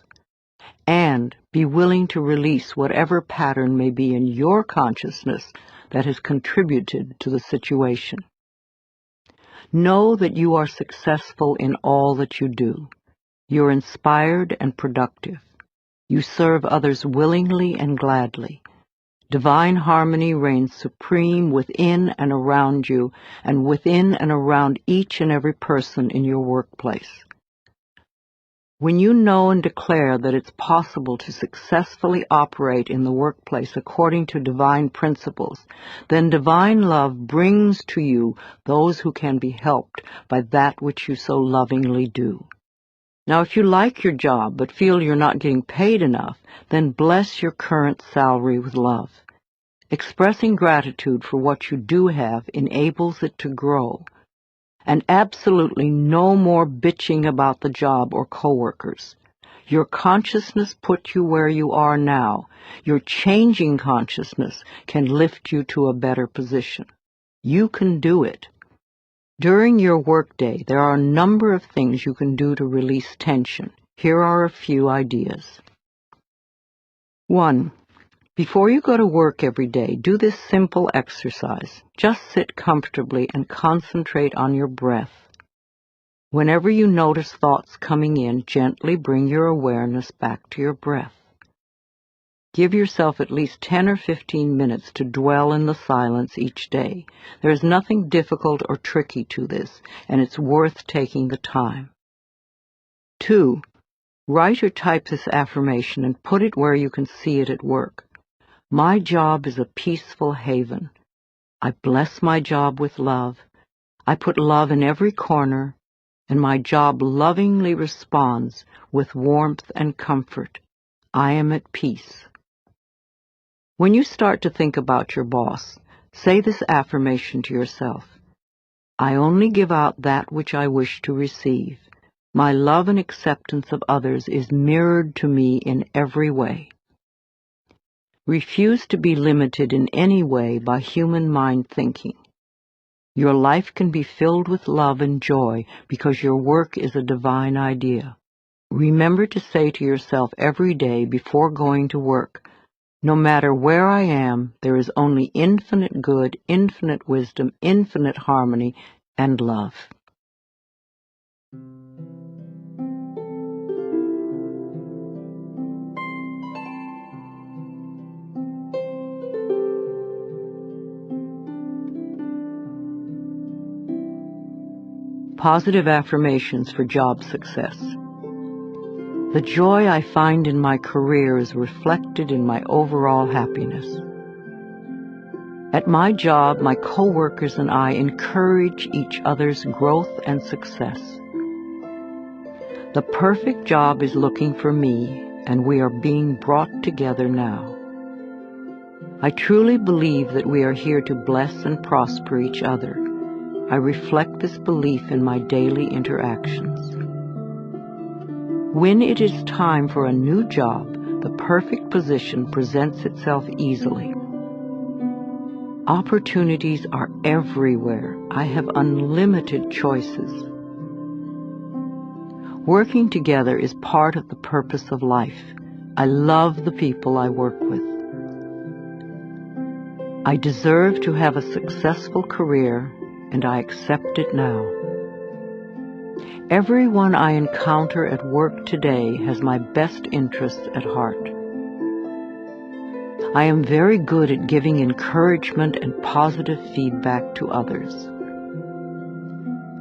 S1: And be willing to release whatever pattern may be in your consciousness that has contributed to the situation. Know that you are successful in all that you do. You're inspired and productive. You serve others willingly and gladly. Divine harmony reigns supreme within and around you, and within and around each and every person in your workplace. When you know and declare that it's possible to successfully operate in the workplace according to divine principles, then divine love brings to you those who can be helped by that which you so lovingly do. Now, if you like your job but feel you're not getting paid enough, then bless your current salary with love. Expressing gratitude for what you do have enables it to grow. And absolutely no more bitching about the job or coworkers. Your consciousness put you where you are now. Your changing consciousness can lift you to a better position. You can do it. During your workday, there are a number of things you can do to release tension. Here are a few ideas. 1. Before you go to work every day, do this simple exercise. Just sit comfortably and concentrate on your breath. Whenever you notice thoughts coming in, gently bring your awareness back to your breath. Give yourself at least 10 or 15 minutes to dwell in the silence each day. There is nothing difficult or tricky to this, and it's worth taking the time. 2. Write or type this affirmation and put it where you can see it at work. My job is a peaceful haven. I bless my job with love. I put love in every corner, and my job lovingly responds with warmth and comfort. I am at peace. When you start to think about your boss, say this affirmation to yourself. I only give out that which I wish to receive. My love and acceptance of others is mirrored to me in every way. Refuse to be limited in any way by human mind thinking. Your life can be filled with love and joy because your work is a divine idea. Remember to say to yourself every day before going to work, no matter where I am, there is only infinite good, infinite wisdom, infinite harmony, and love. Positive affirmations for job success. The joy I find in my career is reflected in my overall happiness. At my job, my coworkers and I encourage each other's growth and success. The perfect job is looking for me, and we are being brought together now. I truly believe that we are here to bless and prosper each other. I reflect this belief in my daily interactions. When it is time for a new job, the perfect position presents itself easily. Opportunities are everywhere. I have unlimited choices. Working together is part of the purpose of life. I love the people I work with. I deserve to have a successful career, and I accept it now. Everyone I encounter at work today has my best interests at heart. I am very good at giving encouragement and positive feedback to others.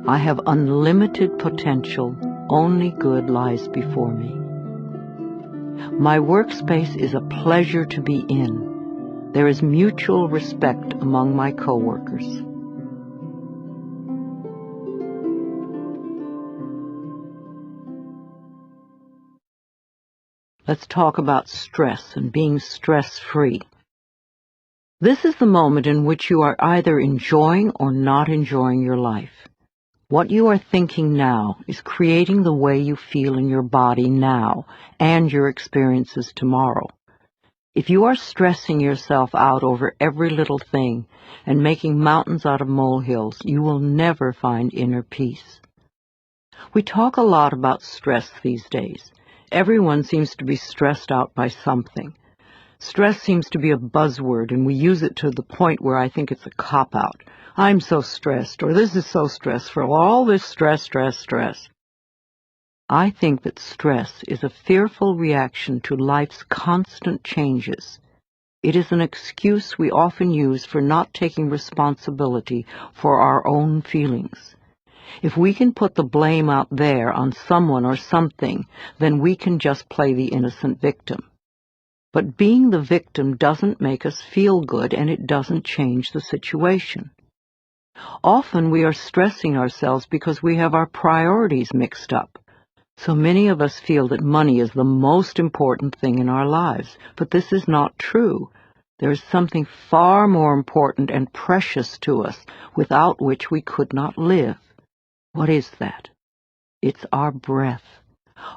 S1: I have unlimited potential. Only good lies before me. My workspace is a pleasure to be in. There is mutual respect among my coworkers. Let's talk about stress and being stress-free. This is the moment in which you are either enjoying or not enjoying your life. What you are thinking now is creating the way you feel in your body now and your experiences tomorrow. If you are stressing yourself out over every little thing and making mountains out of molehills, you will never find inner peace. We talk a lot about stress these days. Everyone seems to be stressed out by something. Stress seems to be a buzzword, and we use it to the point where I think it's a cop-out. I'm so stressed, or this is so stressful, all this stress, stress, stress. I think that stress is a fearful reaction to life's constant changes. It is an excuse we often use for not taking responsibility for our own feelings. If we can put the blame out there on someone or something, then we can just play the innocent victim. But being the victim doesn't make us feel good, and it doesn't change the situation. Often we are stressing ourselves because we have our priorities mixed up. So many of us feel that money is the most important thing in our lives, but this is not true. There is something far more important and precious to us, without which we could not live. What is that? It's our breath.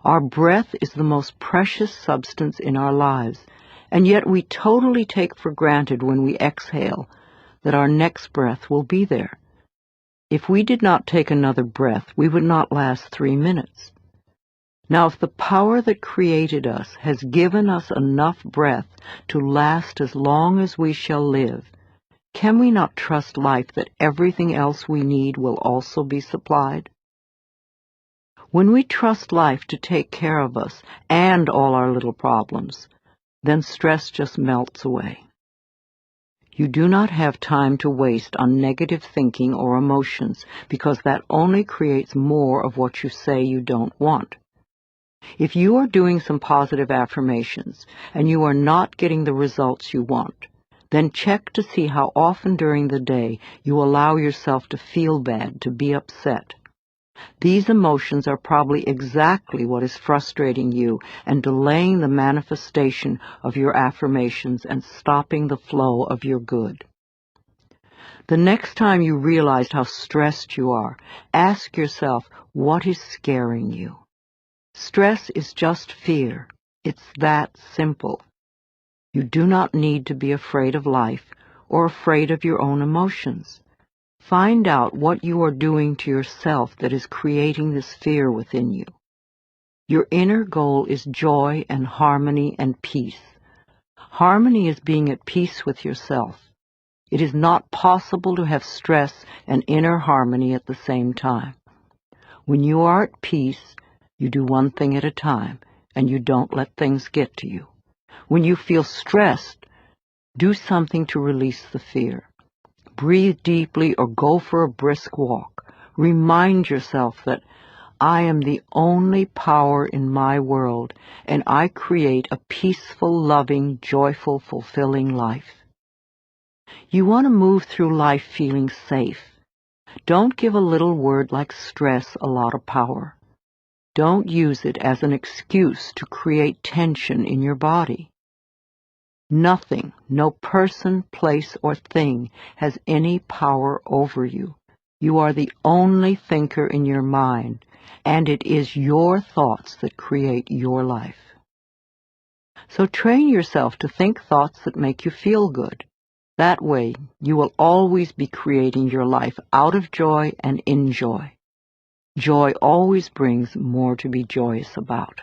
S1: Our breath is the most precious substance in our lives, and yet we totally take for granted when we exhale that our next breath will be there. If we did not take another breath, we would not last 3 minutes. Now, if the power that created us has given us enough breath to last as long as we shall live, can we not trust life that everything else we need will also be supplied? When we trust life to take care of us and all our little problems, then stress just melts away. You do not have time to waste on negative thinking or emotions, because that only creates more of what you say you don't want. If you are doing some positive affirmations and you are not getting the results you want, then check to see how often during the day you allow yourself to feel bad, to be upset. These emotions are probably exactly what is frustrating you and delaying the manifestation of your affirmations and stopping the flow of your good. The next time you realize how stressed you are, ask yourself, what is scaring you? Stress is just fear. It's that simple. You do not need to be afraid of life or afraid of your own emotions. Find out what you are doing to yourself that is creating this fear within you. Your inner goal is joy and harmony and peace. Harmony is being at peace with yourself. It is not possible to have stress and inner harmony at the same time. When you are at peace, you do one thing at a time, and you don't let things get to you. When you feel stressed, do something to release the fear. Breathe deeply or go for a brisk walk. Remind yourself that I am the only power in my world, and I create a peaceful, loving, joyful, fulfilling life. You want to move through life feeling safe. Don't give a little word like stress a lot of power. Don't use it as an excuse to create tension in your body. Nothing, no person, place, or thing has any power over you. You are the only thinker in your mind, and it is your thoughts that create your life. So train yourself to think thoughts that make you feel good. That way, you will always be creating your life out of joy and in joy. Joy always brings more to be joyous about.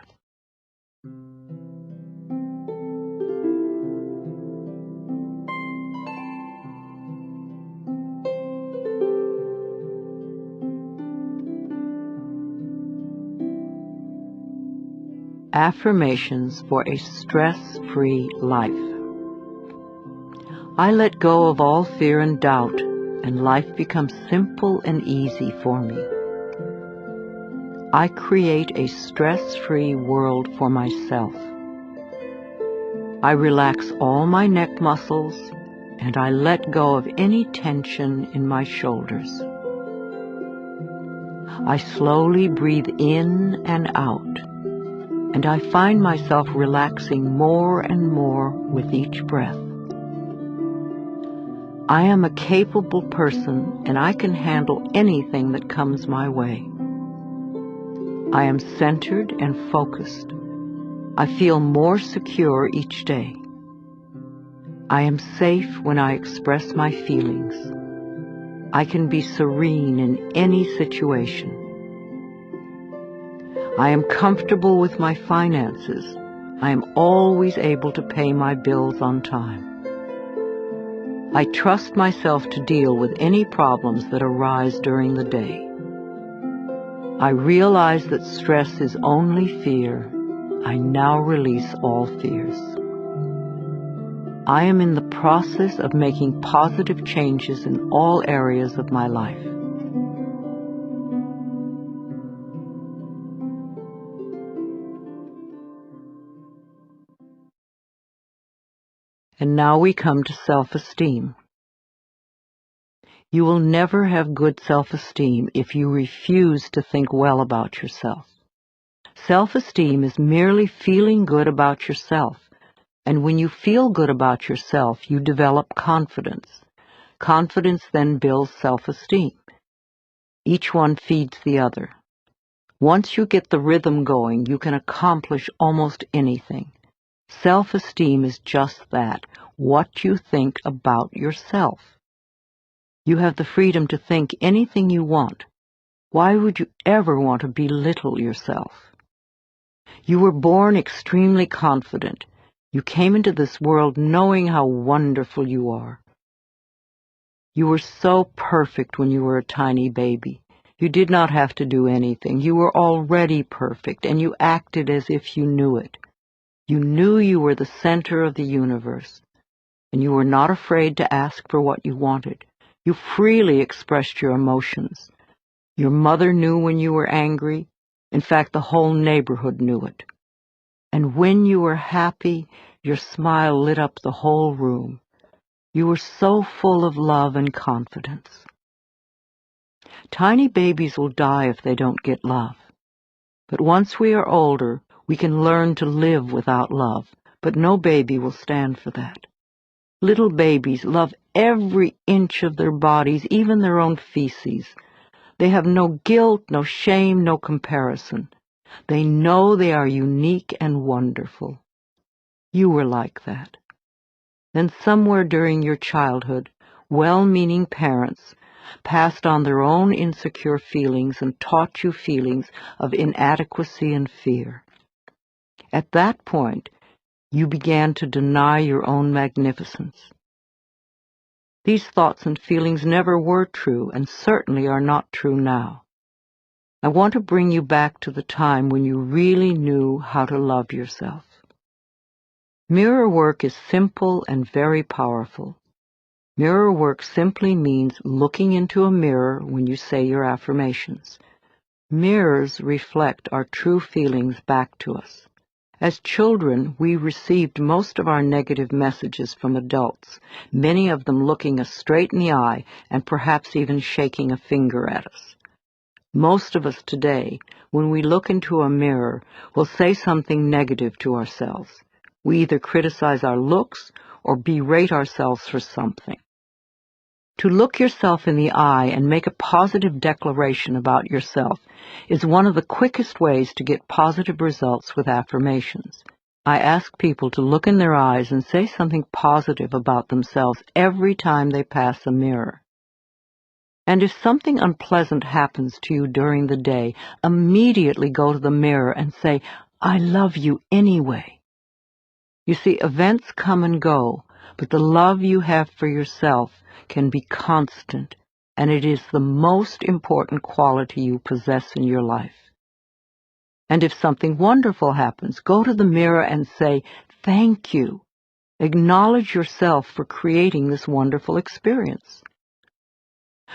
S1: Affirmations for a stress-free life. I let go of all fear and doubt, and life becomes simple and easy for me. I create a stress-free world for myself. I relax all my neck muscles, and I let go of any tension in my shoulders. I slowly breathe in and out, and I find myself relaxing more and more with each breath. I am a capable person, and I can handle anything that comes my way. I am centered and focused. I feel more secure each day. I am safe when I express my feelings. I can be serene in any situation. I am comfortable with my finances. I am always able to pay my bills on time. I trust myself to deal with any problems that arise during the day. I realize that stress is only fear. I now release all fears. I am in the process of making positive changes in all areas of my life. And now we come to self-esteem. You will never have good self-esteem if you refuse to think well about yourself. Self-esteem is merely feeling good about yourself, and when you feel good about yourself, you develop confidence. Confidence then builds self-esteem. Each one feeds the other. Once you get the rhythm going, you can accomplish almost anything. Self-esteem is just that, what you think about yourself. You have the freedom to think anything you want. Why would you ever want to belittle yourself? You were born extremely confident. You came into this world knowing how wonderful you are. You were so perfect when you were a tiny baby. You did not have to do anything. You were already perfect, and you acted as if you knew it. You knew you were the center of the universe, and you were not afraid to ask for what you wanted. You freely expressed your emotions. Your mother knew when you were angry. In fact, the whole neighborhood knew it. And when you were happy, your smile lit up the whole room. You were so full of love and confidence. Tiny babies will die if they don't get love. But once we are older, we can learn to live without love, but no baby will stand for that. Little babies love every inch of their bodies, even their own feces. They have no guilt, no shame, no comparison. They know they are unique and wonderful. You were like that. Then somewhere during your childhood, well-meaning parents passed on their own insecure feelings and taught you feelings of inadequacy and fear. At that point, you began to deny your own magnificence. These thoughts and feelings never were true and certainly are not true now. I want to bring you back to the time when you really knew how to love yourself. Mirror work is simple and very powerful. Mirror work simply means looking into a mirror when you say your affirmations. Mirrors reflect our true feelings back to us. As children, we received most of our negative messages from adults, many of them looking us straight in the eye and perhaps even shaking a finger at us. Most of us today, when we look into a mirror, will say something negative to ourselves. We either criticize our looks or berate ourselves for something. To look yourself in the eye and make a positive declaration about yourself is one of the quickest ways to get positive results with affirmations. I ask people to look in their eyes and say something positive about themselves every time they pass a mirror. And if something unpleasant happens to you during the day, immediately go to the mirror and say, "I love you anyway." You see, events come and go, but the love you have for yourself can be constant, and it is the most important quality you possess in your life. And if something wonderful happens, go to the mirror and say, "Thank you." Acknowledge yourself for creating this wonderful experience.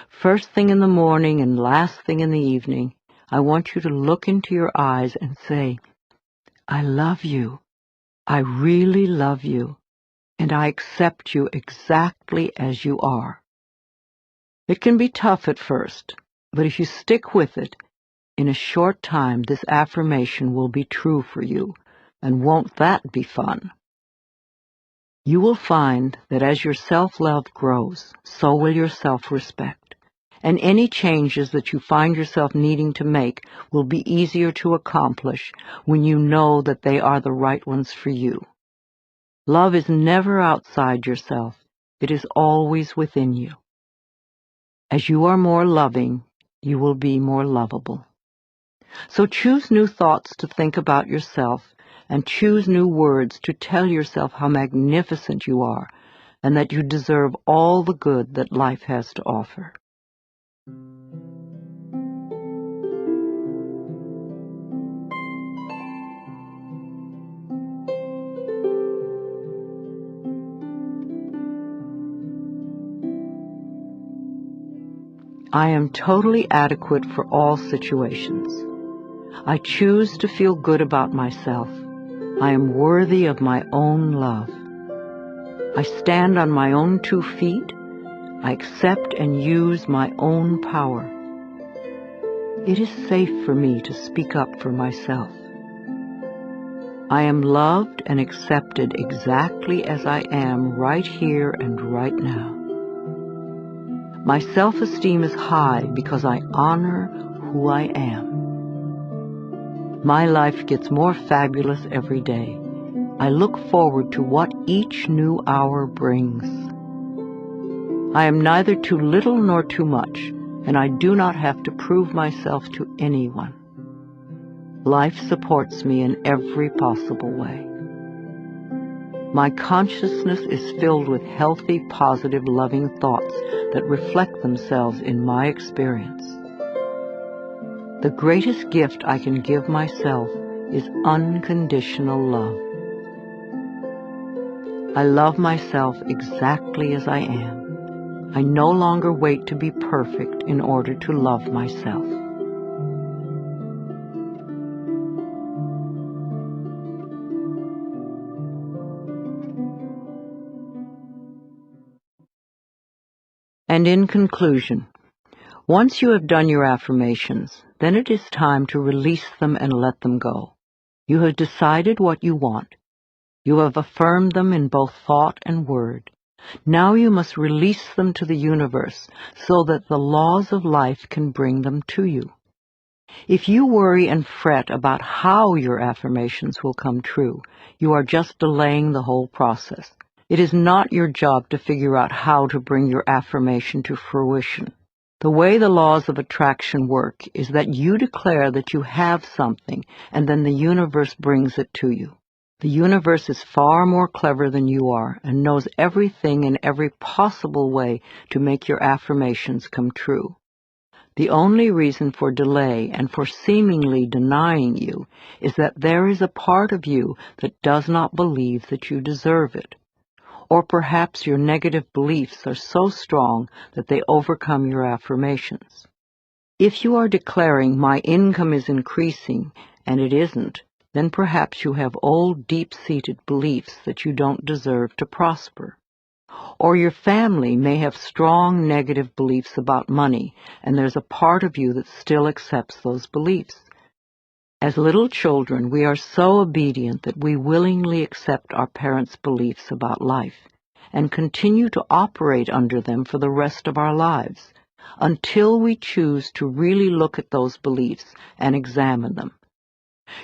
S1: First thing in the morning and last thing in the evening, I want you to look into your eyes and say, "I love you. I really love you, and I accept you exactly as you are." It can be tough at first, but if you stick with it, in a short time this affirmation will be true for you, and won't that be fun? You will find that as your self-love grows, so will your self-respect, and any changes that you find yourself needing to make will be easier to accomplish when you know that they are the right ones for you. Love is never outside yourself. It is always within you. As you are more loving, you will be more lovable. So choose new thoughts to think about yourself, and choose new words to tell yourself how magnificent you are and that you deserve all the good that life has to offer. I am totally adequate for all situations. I choose to feel good about myself. I am worthy of my own love. I stand on my own 2 feet. I accept and use my own power. It is safe for me to speak up for myself. I am loved and accepted exactly as I am right here and right now. My self-esteem is high because I honor who I am. My life gets more fabulous every day. I look forward to what each new hour brings. I am neither too little nor too much, and I do not have to prove myself to anyone. Life supports me in every possible way. My consciousness is filled with healthy, positive, loving thoughts that reflect themselves in my experience. The greatest gift I can give myself is unconditional love. I love myself exactly as I am. I no longer wait to be perfect in order to love myself. And in conclusion, once you have done your affirmations, then it is time to release them and let them go. You have decided what you want. You have affirmed them in both thought and word. Now you must release them to the universe so that the laws of life can bring them to you. If you worry and fret about how your affirmations will come true, you are just delaying the whole process. It is not your job to figure out how to bring your affirmation to fruition. The way the laws of attraction work is that you declare that you have something, and then the universe brings it to you. The universe is far more clever than you are and knows everything in every possible way to make your affirmations come true. The only reason for delay and for seemingly denying you is that there is a part of you that does not believe that you deserve it. Or perhaps your negative beliefs are so strong that they overcome your affirmations. If you are declaring, "My income is increasing," and it isn't, then perhaps you have old, deep-seated beliefs that you don't deserve to prosper. Or your family may have strong negative beliefs about money, and there's a part of you that still accepts those beliefs. As little children, we are so obedient that we willingly accept our parents' beliefs about life and continue to operate under them for the rest of our lives, until we choose to really look at those beliefs and examine them.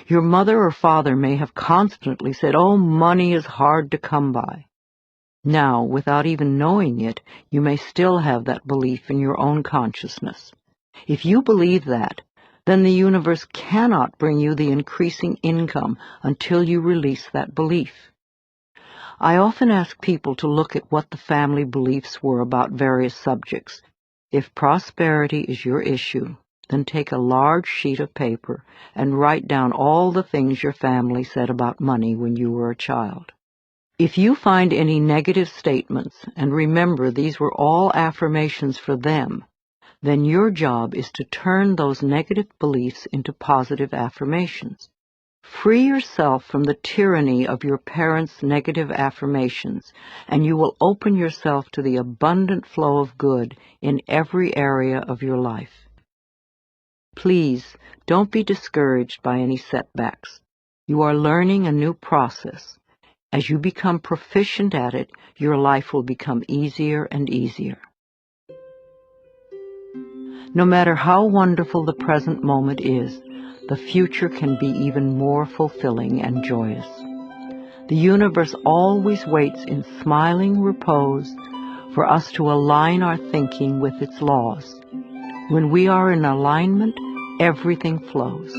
S1: Your mother or father may have constantly said, "Oh, money is hard to come by." Now, without even knowing it, you may still have that belief in your own consciousness. If you believe that, then the universe cannot bring you the increasing income until you release that belief. I often ask people to look at what the family beliefs were about various subjects. If prosperity is your issue, then take a large sheet of paper and write down all the things your family said about money when you were a child. If you find any negative statements, and remember these were all affirmations for them, then your job is to turn those negative beliefs into positive affirmations. Free yourself from the tyranny of your parents' negative affirmations, and you will open yourself to the abundant flow of good in every area of your life. Please, don't be discouraged by any setbacks. You are learning a new process. As you become proficient at it, your life will become easier and easier. No matter how wonderful the present moment is, the future can be even more fulfilling and joyous. The universe always waits in smiling repose for us to align our thinking with its laws. When we are in alignment, everything flows.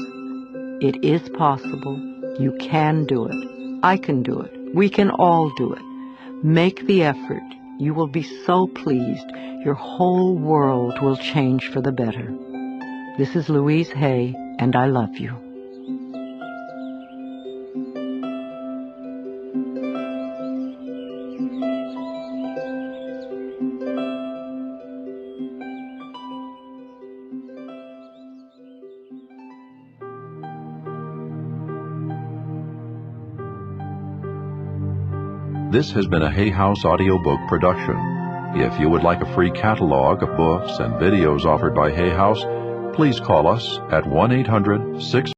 S1: It is possible. You can do it. I can do it. We can all do it. Make the effort. You will be so pleased. Your whole world will change for the better. This is Louise Hay, and I love you.
S2: This has been a Hay House audiobook production. If you would like a free catalog of books and videos offered by Hay House, please call us at 1-800-6